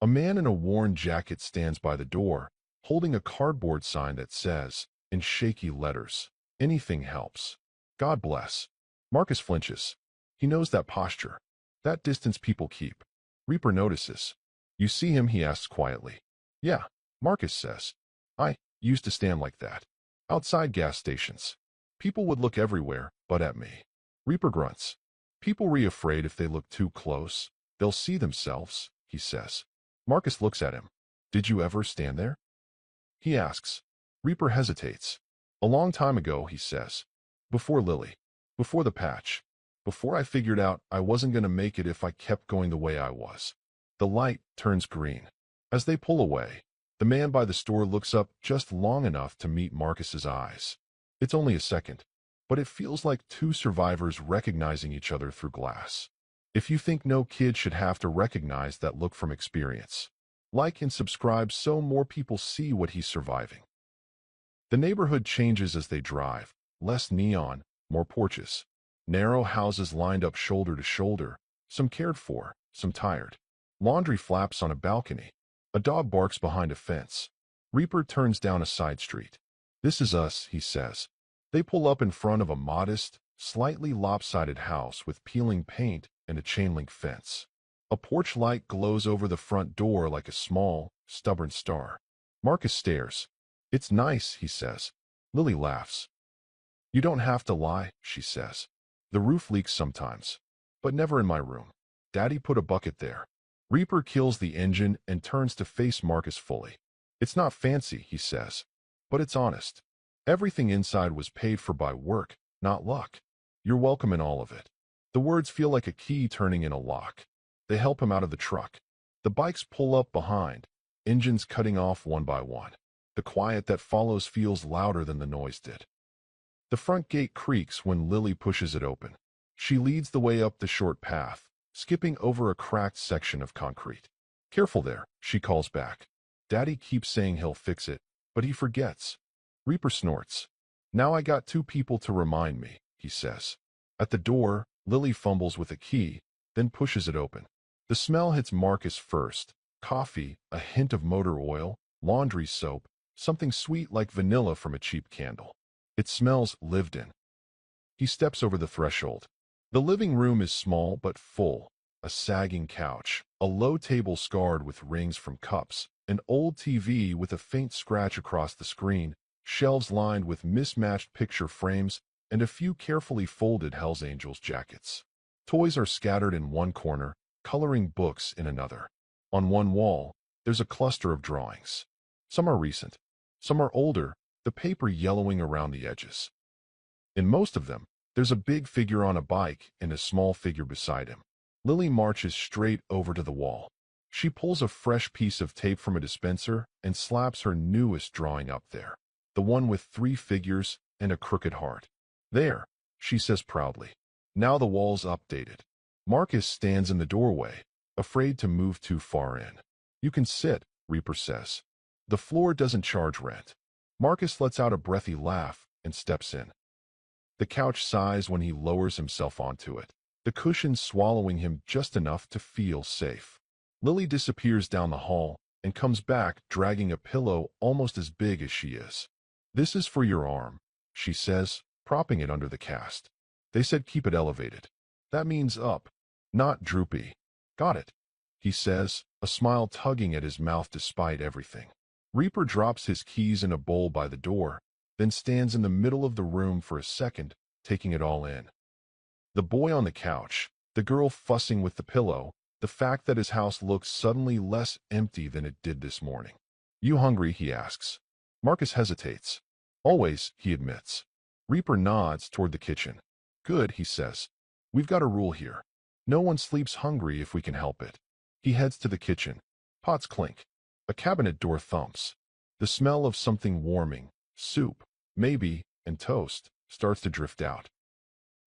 A man in a worn jacket stands by the door, holding a cardboard sign that says, in shaky letters, anything helps. God bless. Marcus flinches. He knows that posture, that distance people keep. Reaper notices. You see him, he asks quietly. Yeah, Marcus says. I used to stand like that. Outside gas stations. People would look everywhere, but at me. Reaper grunts. People are afraid if they look too close, they'll see themselves, he says. Marcus looks at him. Did you ever stand there? He asks. Reaper hesitates. A long time ago, he says. Before Lily. Before the patch. Before I figured out I wasn't going to make it if I kept going the way I was. The light turns green. As they pull away, the man by the store looks up just long enough to meet Marcus's eyes. It's only a second, but it feels like two survivors recognizing each other through glass. If you think no kid should have to recognize that look from experience, like and subscribe so more people see what he's surviving. The neighborhood changes as they drive. Less neon, more porches. Narrow houses lined up shoulder to shoulder, some cared for, some tired. Laundry flaps on a balcony. A dog barks behind a fence. Reaper turns down a side street. This is us, he says. They pull up in front of a modest, slightly lopsided house with peeling paint and a chain-link fence. A porch light glows over the front door like a small, stubborn star. Marcus stares. It's nice, he says. Lily laughs. You don't have to lie, she says. The roof leaks sometimes, but never in my room. Daddy put a bucket there. Reaper kills the engine and turns to face Marcus fully. It's not fancy, he says, but it's honest. Everything inside was paid for by work, not luck. You're welcome in all of it. The words feel like a key turning in a lock. They help him out of the truck. The bikes pull up behind, engines cutting off one by one. The quiet that follows feels louder than the noise did. The front gate creaks when Lily pushes it open. She leads the way up the short path, skipping over a cracked section of concrete. Careful there, she calls back. Daddy keeps saying he'll fix it, but he forgets. Reaper snorts. Now I got two people to remind me, he says. At the door, Lily fumbles with a key, then pushes it open. The smell hits Marcus first. Coffee, a hint of motor oil, laundry soap, something sweet like vanilla from a cheap candle. It smells lived in. He steps over the threshold. The living room is small but full. A sagging couch, a low table scarred with rings from cups, an old TV with a faint scratch across the screen, shelves lined with mismatched picture frames, and a few carefully folded Hell's Angels jackets. Toys are scattered in one corner, coloring books in another. On one wall, there's a cluster of drawings. Some are recent, some are older, the paper yellowing around the edges. In most of them, there's a big figure on a bike and a small figure beside him. Lily marches straight over to the wall. She pulls a fresh piece of tape from a dispenser and slaps her newest drawing up there. The one with 3 figures and a crooked heart. There, she says proudly. Now the wall's updated. Marcus stands in the doorway, afraid to move too far in. You can sit, Reaper says. The floor doesn't charge rent. Marcus lets out a breathy laugh and steps in. The couch sighs when he lowers himself onto it, the cushions swallowing him just enough to feel safe. Lily disappears down the hall and comes back dragging a pillow almost as big as she is. This is for your arm, she says, propping it under the cast. They said keep it elevated. That means up, not droopy. Got it, he says, a smile tugging at his mouth despite everything. Reaper drops his keys in a bowl by the door, then stands in the middle of the room for a second, taking it all in. The boy on the couch, the girl fussing with the pillow, the fact that his house looks suddenly less empty than it did this morning. You hungry, he asks. Marcus hesitates. Always, he admits. Reaper nods toward the kitchen. Good, he says. We've got a rule here. No one sleeps hungry if we can help it. He heads to the kitchen. Pots clink. A cabinet door thumps. The smell of something warming, soup, maybe, and toast, starts to drift out.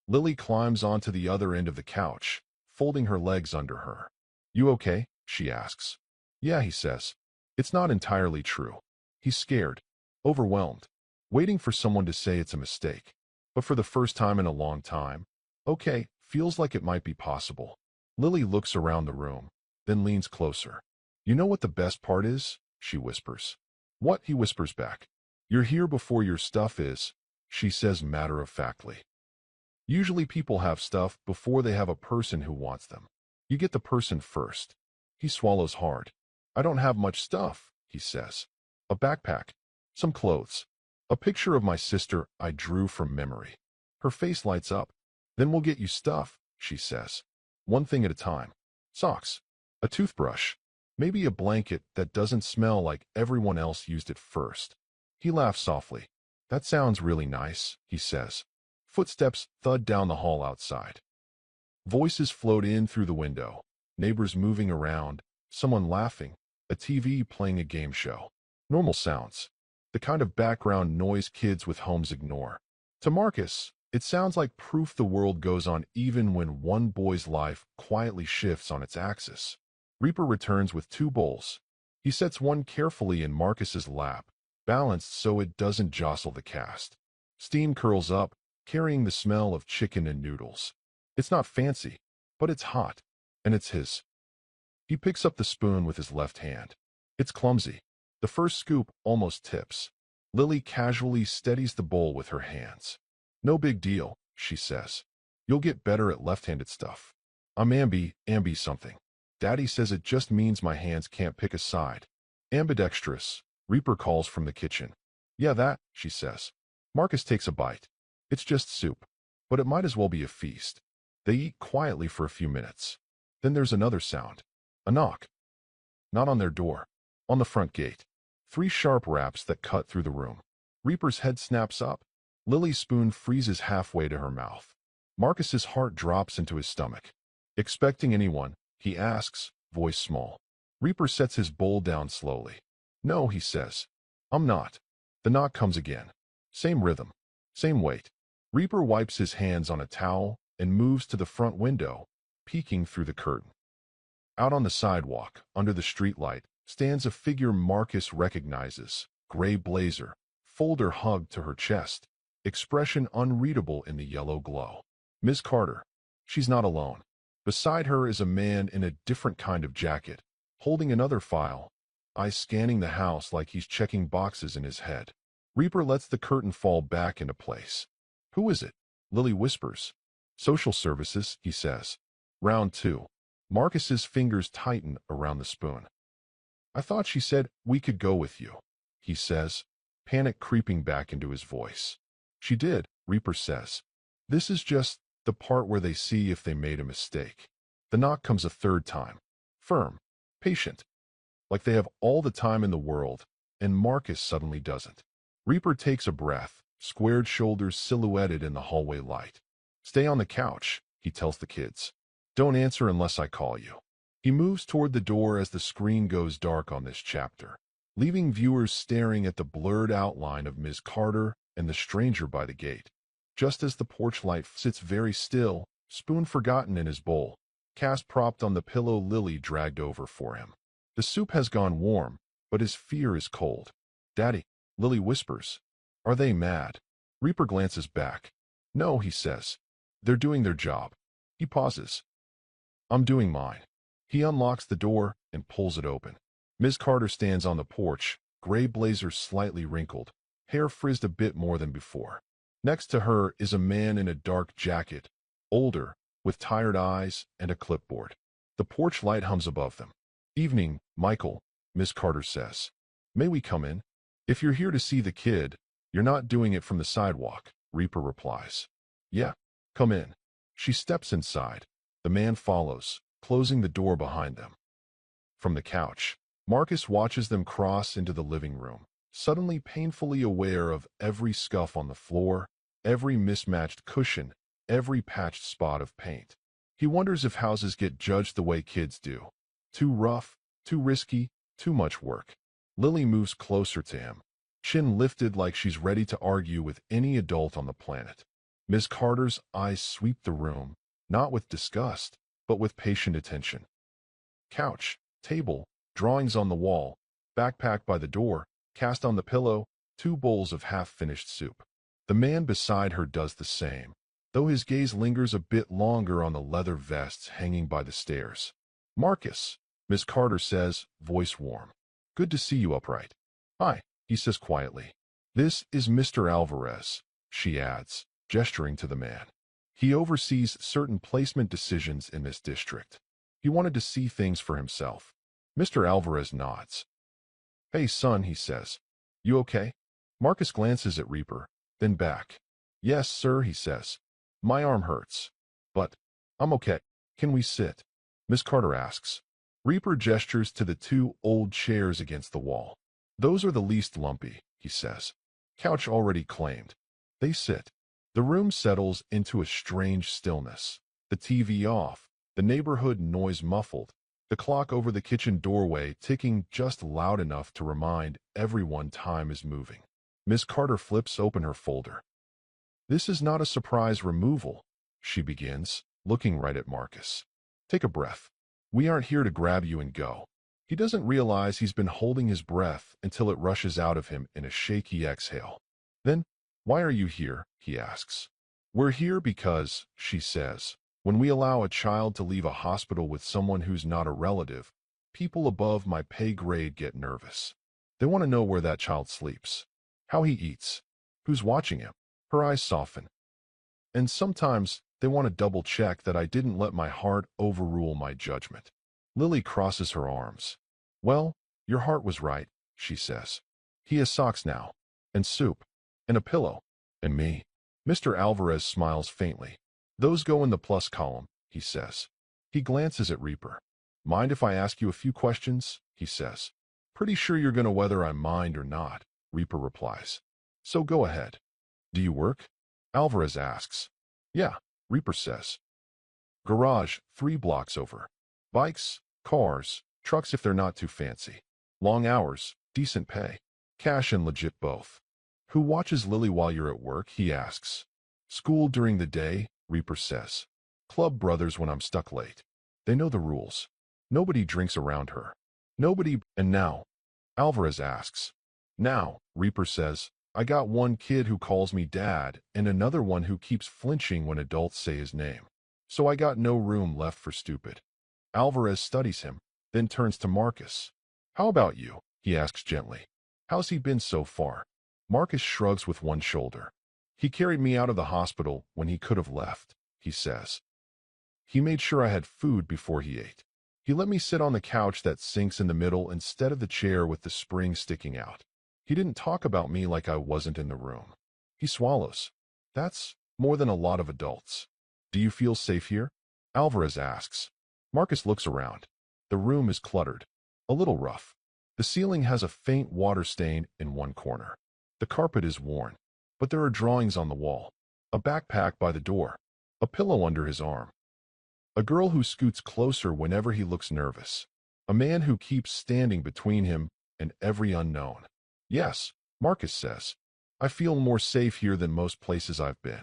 Lily climbs onto the other end of the couch, folding her legs under her. You okay? She asks. Yeah, he says. It's not entirely true. He's scared, overwhelmed, waiting for someone to say it's a mistake. But for the first time in a long time, okay, feels like it might be possible. Lily looks around the room, then leans closer. You know what the best part is? She whispers. What? He whispers back. You're here before your stuff is, she says matter-of-factly. Usually people have stuff before they have a person who wants them. You get the person first. He swallows hard. I don't have much stuff, he says. A backpack, some clothes, a picture of my sister I drew from memory. Her face lights up. Then we'll get you stuff, she says. One thing at a time. Socks. A toothbrush. Maybe a blanket that doesn't smell like everyone else used it first. He laughs softly. That sounds really nice, he says. Footsteps thud down the hall outside. Voices float in through the window. Neighbors moving around, someone laughing, a TV playing a game show. Normal sounds. The kind of background noise kids with homes ignore. To Marcus, it sounds like proof the world goes on even when one boy's life quietly shifts on its axis. Reaper returns with 2 bowls. He sets one carefully in Marcus's lap, balanced so it doesn't jostle the cast. Steam curls up, carrying the smell of chicken and noodles. It's not fancy, but it's hot, and it's his. He picks up the spoon with his left hand. It's clumsy. The first scoop almost tips. Lily casually steadies the bowl with her hands. No big deal, she says. You'll get better at left-handed stuff. I'm ambi something. Daddy says it just means my hands can't pick a side. Ambidextrous, Reaper calls from the kitchen. Yeah, that, she says. Marcus takes a bite. It's just soup, but it might as well be a feast. They eat quietly for a few minutes. Then there's another sound. A knock. Not on their door. On the front gate. 3 sharp raps that cut through the room. Reaper's head snaps up. Lily's spoon freezes halfway to her mouth. Marcus's heart drops into his stomach. Expecting anyone, he asks, voice small. Reaper sets his bowl down slowly. No, he says. I'm not. The knock comes again. Same rhythm. Same weight. Reaper wipes his hands on a towel and moves to the front window, peeking through the curtain. Out on the sidewalk, under the streetlight, stands a figure Marcus recognizes. Gray blazer, folder hugged to her chest, expression unreadable in the yellow glow. Miss Carter. She's not alone. Beside her is a man in a different kind of jacket, holding another file, eyes scanning the house like he's checking boxes in his head. Reaper lets the curtain fall back into place. Who is it? Lily whispers. Social services, he says. Round 2. Marcus's fingers tighten around the spoon. I thought she said we could go with you, he says, panic creeping back into his voice. She did, Reaper says. This is just the part where they see if they made a mistake. The knock comes a 3rd time. Firm. Patient. Like they have all the time in the world, and Marcus suddenly doesn't. Reaper takes a breath, squared shoulders silhouetted in the hallway light. Stay on the couch, he tells the kids. Don't answer unless I call you. He moves toward the door as the screen goes dark on this chapter, leaving viewers staring at the blurred outline of Ms. Carter and the stranger by the gate. Just as the porch light sits very still, spoon forgotten in his bowl, cast propped on the pillow Lily dragged over for him. The soup has gone warm, but his fear is cold. Daddy, Lily whispers. Are they mad? Reaper glances back. No, he says. They're doing their job. He pauses. I'm doing mine. He unlocks the door and pulls it open. Ms. Carter stands on the porch, gray blazer slightly wrinkled, hair frizzed a bit more than before. Next to her is a man in a dark jacket, older, with tired eyes and a clipboard. The porch light hums above them. Evening, Michael, Ms. Carter says. May we come in? If you're here to see the kid, you're not doing it from the sidewalk, Reaper replies. Yeah, come in. She steps inside. The man follows, closing the door behind them. From the couch, Marcus watches them cross into the living room, suddenly painfully aware of every scuff on the floor, every mismatched cushion, every patched spot of paint. He wonders if houses get judged the way kids do. Too rough, too risky, too much work. Lily moves closer to him, chin lifted like she's ready to argue with any adult on the planet. Ms. Carter's eyes sweep the room, not with disgust, but with patient attention. Couch, table, drawings on the wall, backpack by the door, cast on the pillow, 2 bowls of half-finished soup. The man beside her does the same, though his gaze lingers a bit longer on the leather vests hanging by the stairs. Marcus, Miss Carter says, voice warm. Good to see you upright. Hi, he says quietly. This is Mr. Alvarez, she adds, gesturing to the man. He oversees certain placement decisions in this district. He wanted to see things for himself. Mr. Alvarez nods. Hey, son, he says. You okay? Marcus glances at Reaper, then back. Yes, sir, he says. My arm hurts. But I'm okay. Can we sit? Miss Carter asks. Reaper gestures to the two old chairs against the wall. Those are the least lumpy, he says. Couch already claimed. They sit. The room settles into a strange stillness. The TV off, the neighborhood noise muffled, the clock over the kitchen doorway ticking just loud enough to remind everyone time is moving. Miss Carter flips open her folder. This is not a surprise removal, she begins, looking right at Marcus. Take a breath. We aren't here to grab you and go. He doesn't realize he's been holding his breath until it rushes out of him in a shaky exhale. Then, why are you here? He asks. We're here because, she says, when we allow a child to leave a hospital with someone who's not a relative, people above my pay grade get nervous. They want to know where that child sleeps, how he eats, who's watching him. Her eyes soften. And sometimes they want to double-check that I didn't let my heart overrule my judgment. Lily crosses her arms. Well, your heart was right, she says. He has socks now, and soup, and a pillow, and me. Mr. Alvarez smiles faintly. Those go in the plus column, he says. He glances at Reaper. Mind if I ask you a few questions? He says. Pretty sure you're going to whether I mind or not, Reaper replies. So go ahead. Do you work? Alvarez asks. Yeah, Reaper says. Garage, 3 blocks over. Bikes, cars, trucks if they're not too fancy. Long hours, decent pay. Cash and legit both. Who watches Lily while you're at work? He asks. School during the day, Reaper says. Club brothers when I'm stuck late. They know the rules. Nobody drinks around her. Nobody. And now? Alvarez asks. Now, Reaper says, I got one kid who calls me dad and another one who keeps flinching when adults say his name. So I got no room left for stupid. Alvarez studies him, then turns to Marcus. How about you? He asks gently. How's he been so far? Marcus shrugs with one shoulder. He carried me out of the hospital when he could have left, he says. He made sure I had food before he ate. He let me sit on the couch that sinks in the middle instead of the chair with the spring sticking out. He didn't talk about me like I wasn't in the room. He swallows. That's more than a lot of adults. Do you feel safe here? Alvarez asks. Marcus looks around. The room is cluttered. A little rough. The ceiling has a faint water stain in one corner. The carpet is worn, but there are drawings on the wall. A backpack by the door. A pillow under his arm. A girl who scoots closer whenever he looks nervous. A man who keeps standing between him and every unknown. Yes, Marcus says. I feel more safe here than most places I've been.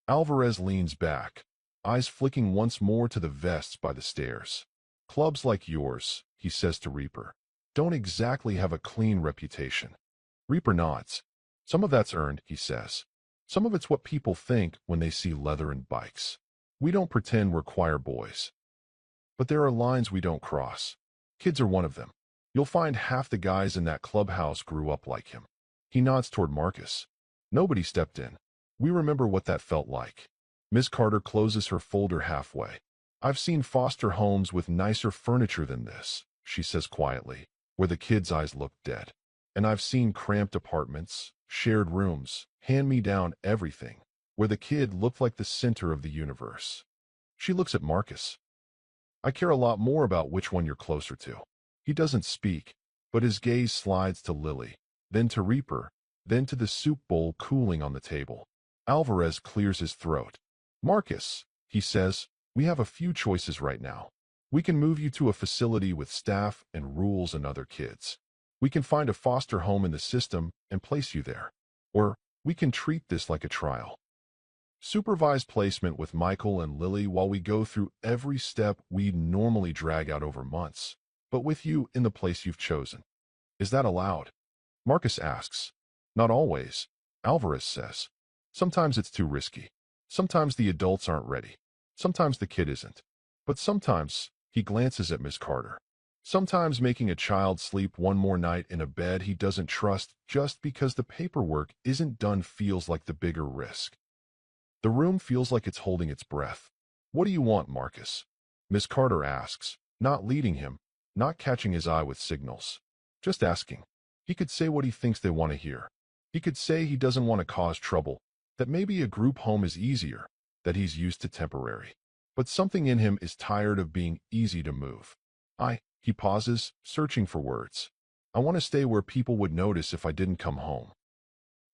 Alvarez leans back, eyes flicking once more to the vests by the stairs. Clubs like yours, he says to Reaper, don't exactly have a clean reputation. Reaper nods. Some of that's earned, he says. Some of it's what people think when they see leather and bikes. We don't pretend we're choir boys. But there are lines we don't cross. Kids are one of them. You'll find half the guys in that clubhouse grew up like him. He nods toward Marcus. Nobody stepped in. We remember what that felt like. Miss Carter closes her folder halfway. I've seen foster homes with nicer furniture than this, she says quietly, where the kids' eyes look dead. And I've seen cramped apartments, shared rooms, hand-me-down everything, where the kid looked like the center of the universe. She looks at Marcus. I care a lot more about which one you're closer to. He doesn't speak, but his gaze slides to Lily, then to Reaper, then to the soup bowl cooling on the table. Alvarez clears his throat. Marcus, he says, we have a few choices right now. We can move you to a facility with staff and rules and other kids. We can find a foster home in the system and place you there. Or we can treat this like a trial. Supervised placement with Michael and Lily while we go through every step we'd normally drag out over months, but with you in the place you've chosen. Is that allowed? Marcus asks. Not always, Alvarez says. Sometimes it's too risky. Sometimes the adults aren't ready. Sometimes the kid isn't. But sometimes, he glances at Miss Carter. Sometimes making a child sleep one more night in a bed he doesn't trust just because the paperwork isn't done feels like the bigger risk. The room feels like it's holding its breath. What do you want, Marcus? Miss Carter asks, not leading him, not catching his eye with signals. Just asking. He could say what he thinks they want to hear. He could say he doesn't want to cause trouble, that maybe a group home is easier, that he's used to temporary. but something in him is tired of being easy to move. He pauses, searching for words. I want to stay where people would notice if I didn't come home.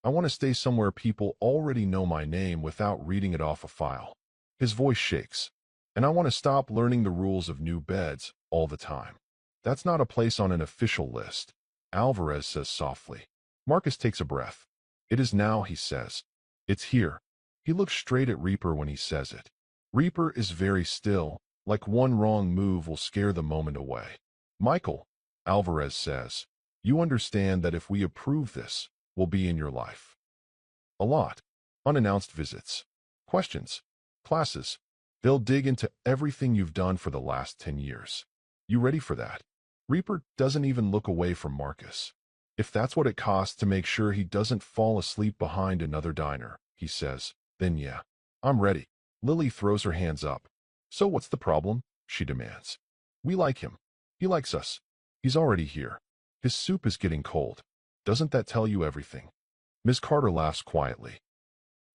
I want to stay somewhere people already know my name without reading it off a file. His voice shakes. And I want to stop learning the rules of new beds all the time. That's not a place on an official list, Alvarez says softly. Marcus takes a breath. It is now, he says. It's here. He looks straight at Reaper when he says it. Reaper is very still, like one wrong move will scare the moment away. Michael, Alvarez says, you understand that if we approve this, we'll be in your life. A lot. Unannounced visits. Questions. Classes. They'll dig into everything you've done for the last 10 years. You ready for that? Reaper doesn't even look away from Marcus. If that's what it costs to make sure he doesn't fall asleep behind another diner, he says, then yeah, I'm ready. Lily throws her hands up. So what's the problem? She demands. We like him. He likes us. He's already here. His soup is getting cold. Doesn't that tell you everything? Miss Carter laughs quietly.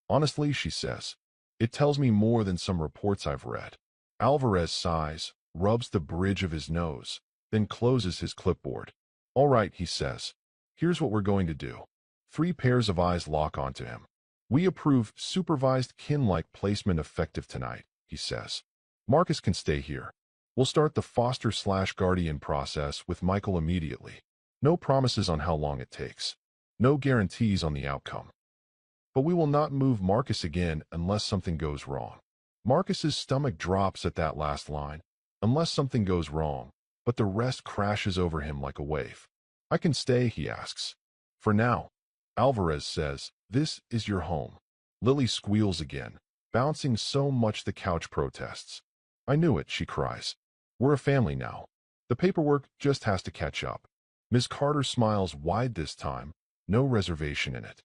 Honestly, she says, it tells me more than some reports I've read. Alvarez sighs, rubs the bridge of his nose, then closes his clipboard. All right, he says. Here's what we're going to do. 3 pairs of eyes lock onto him. We approve supervised kin-like placement effective tonight, he says. Marcus can stay here. We'll start the foster/guardian process with Michael immediately. No promises on how long it takes. No guarantees on the outcome. But we will not move Marcus again unless something goes wrong. Marcus's stomach drops at that last line. Unless something goes wrong, but the rest crashes over him like a wave. I can stay, he asks. For now. Alvarez says, this is your home. Lily squeals again, bouncing so much the couch protests. I knew it, she cries. We're a family now. The paperwork just has to catch up. Miss Carter smiles wide this time, no reservation in it.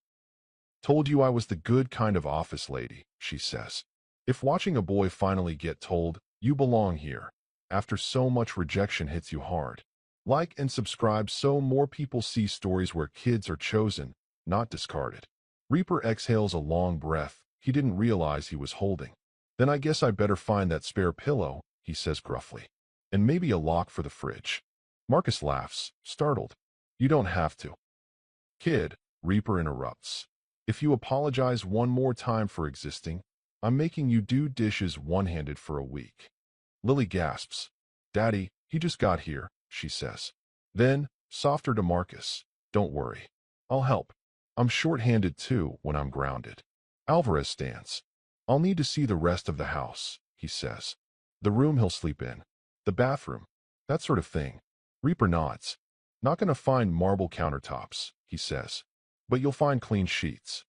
Told you I was the good kind of office lady, she says. If watching a boy finally get told, you belong here, after so much rejection hits you hard. Like and subscribe so more people see stories where kids are chosen, not discarded. Reaper exhales a long breath he didn't realize he was holding. Then I guess I better find that spare pillow, he says gruffly. And maybe a lock for the fridge. Marcus laughs, startled. You don't have to. Kid, Reaper interrupts. If you apologize one more time for existing, I'm making you do dishes one-handed for a week. Lily gasps. Daddy, he just got here, she says. Then, softer to Marcus, don't worry. I'll help. I'm short-handed too when I'm grounded. Alvarez stands. I'll need to see the rest of the house, he says. The room he'll sleep in. The bathroom. That sort of thing. Reaper nods. Not gonna find marble countertops, he says. But you'll find clean sheets.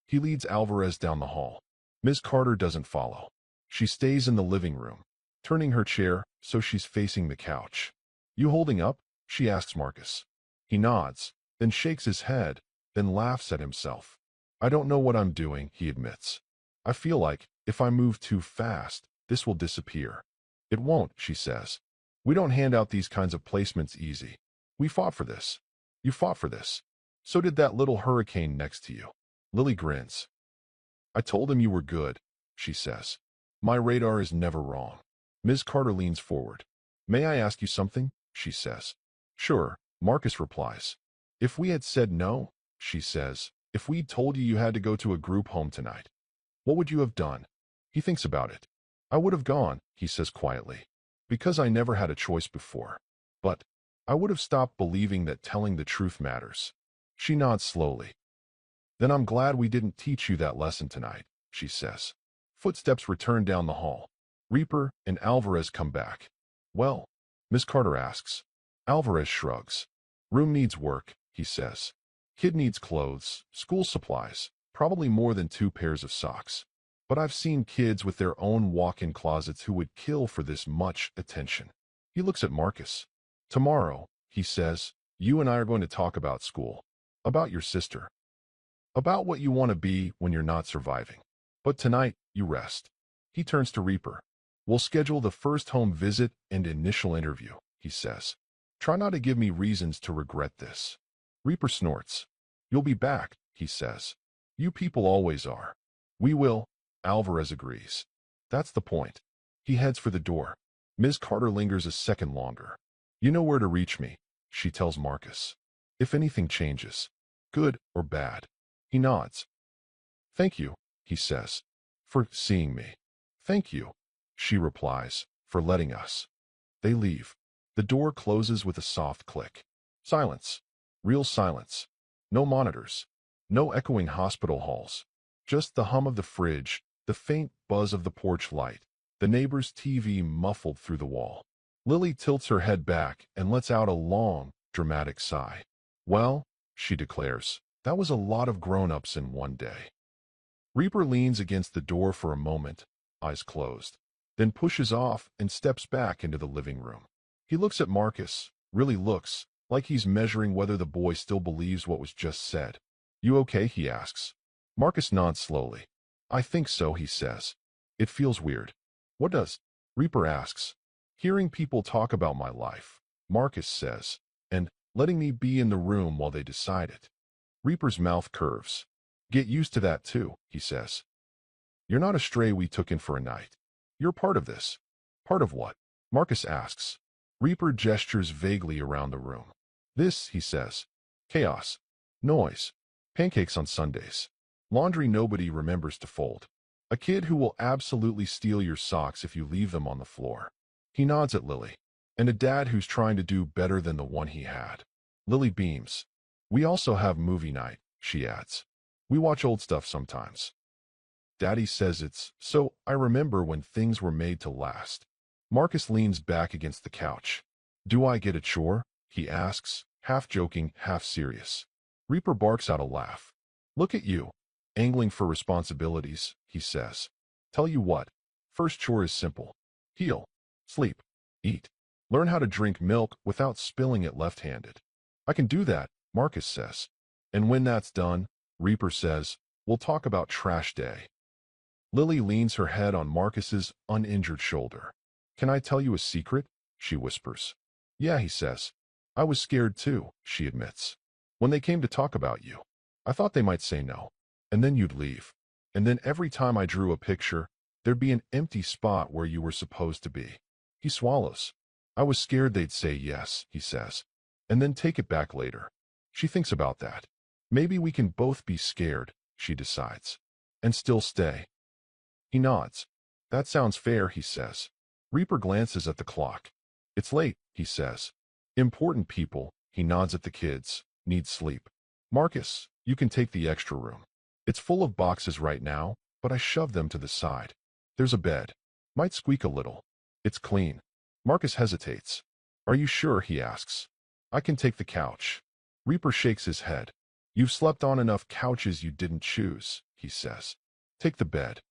He leads Alvarez down the hall. Ms. Carter doesn't follow. She stays in the living room, turning her chair so she's facing the couch. You holding up? She asks Marcus. He nods, then shakes his head, then laughs at himself. I don't know what I'm doing, he admits. I feel like, if I move too fast, this will disappear. It won't, she says. We don't hand out these kinds of placements easy. We fought for this. You fought for this. So did that little hurricane next to you. Lily grins. I told him you were good, she says. My radar is never wrong. Ms. Carter leans forward. May I ask you something? She says. Sure, Marcus replies. If we had said no, she says, if we'd told you you had to go to a group home tonight, what would you have done? He thinks about it. I would have gone, he says quietly, because I never had a choice before. But I would have stopped believing that telling the truth matters. She nods slowly. Then I'm glad we didn't teach you that lesson tonight, she says. Footsteps return down the hall. Reaper and Alvarez come back. Well, Miss Carter asks. Alvarez shrugs. Room needs work, he says. Kid needs clothes, school supplies, probably more than 2 pairs of socks. But I've seen kids with their own walk-in closets who would kill for this much attention. He looks at Marcus. Tomorrow, he says, you and I are going to talk about school. About your sister. About what you want to be when you're not surviving. But tonight, you rest. He turns to Reaper. We'll schedule the first home visit and initial interview, he says. Try not to give me reasons to regret this. Reaper snorts. You'll be back, he says. You people always are. We will, Alvarez agrees. That's the point. He heads for the door. Ms. Carter lingers a second longer. You know where to reach me, she tells Marcus. If anything changes, good or bad. He nods. Thank you, he says, for seeing me. Thank you, she replies, for letting us. They leave. The door closes with a soft click. Silence. Real silence. No monitors. No echoing hospital halls. Just the hum of the fridge, the faint buzz of the porch light, the neighbor's TV muffled through the wall. Lily tilts her head back and lets out a long, dramatic sigh. Well, she declares, that was a lot of grown-ups in one day. Reaper leans against the door for a moment, eyes closed, then pushes off and steps back into the living room. He looks at Marcus, really looks, like he's measuring whether the boy still believes what was just said. You okay? He asks. Marcus nods slowly. I think so, he says. It feels weird. What does? Reaper asks. Hearing people talk about my life, Marcus says, and letting me be in the room while they decide it. Reaper's mouth curves. Get used to that too, he says. You're not a stray we took in for a night. You're part of this. Part of what? Marcus asks. Reaper gestures vaguely around the room. This, he says. Chaos. Noise. Pancakes on Sundays. Laundry nobody remembers to fold. A kid who will absolutely steal your socks if you leave them on the floor. He nods at Lily. And a dad who's trying to do better than the one he had. Lily beams. We also have movie night, she adds. We watch old stuff sometimes. Daddy says it's so I remember when things were made to last. Marcus leans back against the couch. Do I get a chore? He asks, half joking, half serious. Reaper barks out a laugh. Look at you. Angling for responsibilities, he says. Tell you what. First chore is simple. Heal. Sleep. Eat. Learn how to drink milk without spilling it left-handed. I can do that, Marcus says. And when that's done, Reaper says, we'll talk about trash day. Lily leans her head on Marcus's uninjured shoulder. Can I tell you a secret? She whispers. Yeah, he says. I was scared too, she admits. When they came to talk about you, I thought they might say no. And then you'd leave. And then every time I drew a picture, there'd be an empty spot where you were supposed to be. He swallows. I was scared they'd say yes, he says. And then take it back later. She thinks about that. Maybe we can both be scared, she decides. And still stay. He nods. That sounds fair, he says. Reaper glances at the clock. It's late, he says. Important people, he nods at the kids, need sleep. Marcus, you can take the extra room. It's full of boxes right now, but I shoved them to the side. There's a bed. Might squeak a little. It's clean. Marcus hesitates. Are you sure? He asks. I can take the couch. Reaper shakes his head. You've slept on enough couches you didn't choose, he says. Take the bed.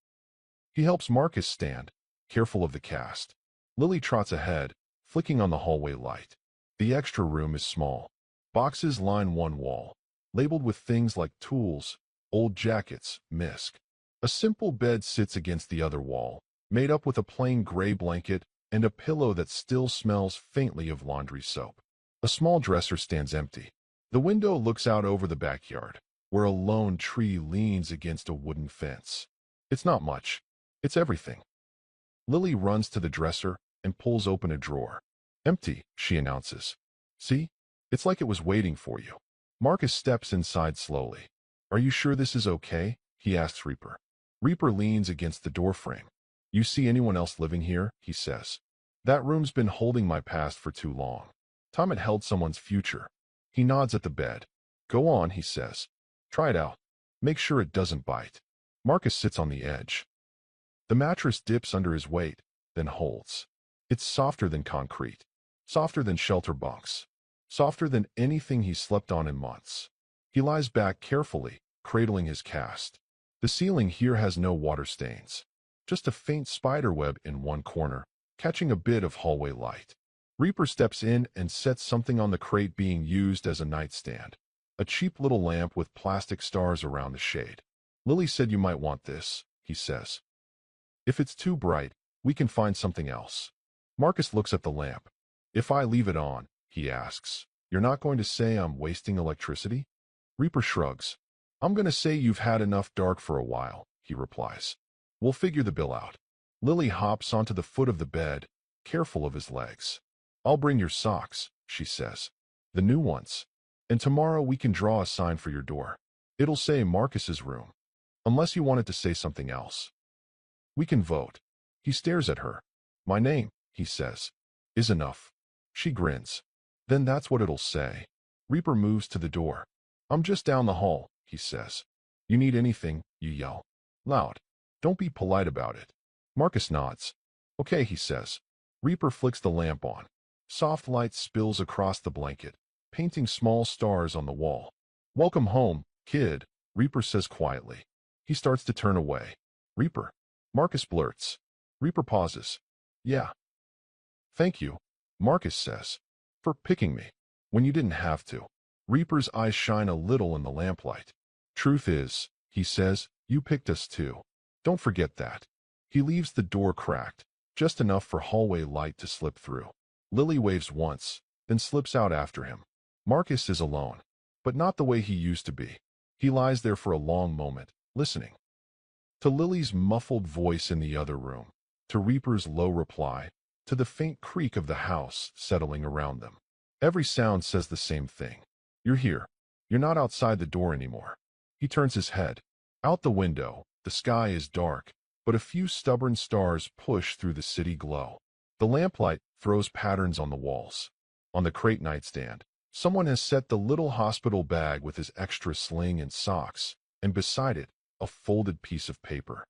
He helps Marcus stand, careful of the cast. Lily trots ahead, flicking on the hallway light. The extra room is small. Boxes line one wall, labeled with things like tools, old jackets, misc. A simple bed sits against the other wall, made up with a plain gray blanket and a pillow that still smells faintly of laundry soap. A small dresser stands empty. The window looks out over the backyard, where a lone tree leans against a wooden fence. It's not much. It's everything. Lily runs to the dresser and pulls open a drawer. Empty, she announces. See? It's like it was waiting for you. Marcus steps inside slowly. Are you sure this is okay? He asks Reaper. Reaper leans against the doorframe. You see anyone else living here? He says. That room's been holding my past for too long. Time it held someone's future. He nods at the bed. Go on, he says. Try it out. Make sure it doesn't bite. Marcus sits on the edge. The mattress dips under his weight, then holds. It's softer than concrete. Softer than shelter bunks. Softer than anything he's slept on in months. He lies back carefully, cradling his cast. The ceiling here has no water stains. Just a faint spider web in one corner, catching a bit of hallway light. Reaper steps in and sets something on the crate being used as a nightstand. A cheap little lamp with plastic stars around the shade. Lily said you might want this, he says. If it's too bright, we can find something else. Marcus looks at the lamp. If I leave it on, he asks, you're not going to say I'm wasting electricity? Reaper shrugs. I'm going to say you've had enough dark for a while, he replies. We'll figure the bill out. Lily hops onto the foot of the bed, careful of his legs. I'll bring your socks, she says. The new ones. And tomorrow we can draw a sign for your door. It'll say Marcus's room. Unless you want it to say something else. We can vote. He stares at her. My name, he says, is enough. She grins. Then that's what it'll say. Reaper moves to the door. I'm just down the hall, he says. You need anything, you yell. Loud. Don't be polite about it. Marcus nods. Okay, he says. Reaper flicks the lamp on. Soft light spills across the blanket, painting small stars on the wall. Welcome home, kid, Reaper says quietly. He starts to turn away. Reaper. Marcus blurts. Reaper pauses. Yeah. Thank you, Marcus says, for picking me, when you didn't have to. Reaper's eyes shine a little in the lamplight. Truth is, he says, you picked us too. Don't forget that. He leaves the door cracked, just enough for hallway light to slip through. Lily waves once, then slips out after him. Marcus is alone, but not the way he used to be. He lies there for a long moment, listening. To Lily's muffled voice in the other room, to Reaper's low reply, to the faint creak of the house settling around them. Every sound says the same thing. You're here. You're not outside the door anymore. He turns his head. Out the window, the sky is dark, but a few stubborn stars push through the city glow. The lamplight throws patterns on the walls. On the crate nightstand, someone has set the little hospital bag with his extra sling and socks, and beside it, a folded piece of paper.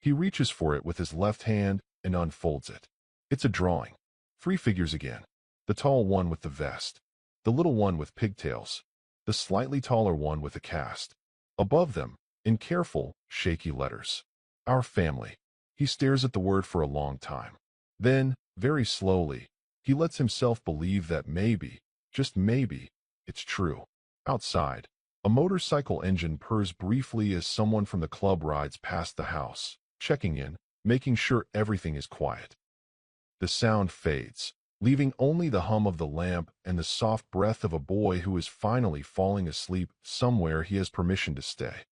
He reaches for it with his left hand and unfolds it. It's a drawing. 3 figures again. The tall one with the vest. The little one with pigtails. The slightly taller one with a cast. Above them, in careful, shaky letters. Our family. He stares at the word for a long time. Then, very slowly, he lets himself believe that maybe, just maybe, it's true. Outside, a motorcycle engine purrs briefly as someone from the club rides past the house, checking in, making sure everything is quiet. The sound fades, leaving only the hum of the lamp and the soft breath of a boy who is finally falling asleep somewhere he has permission to stay.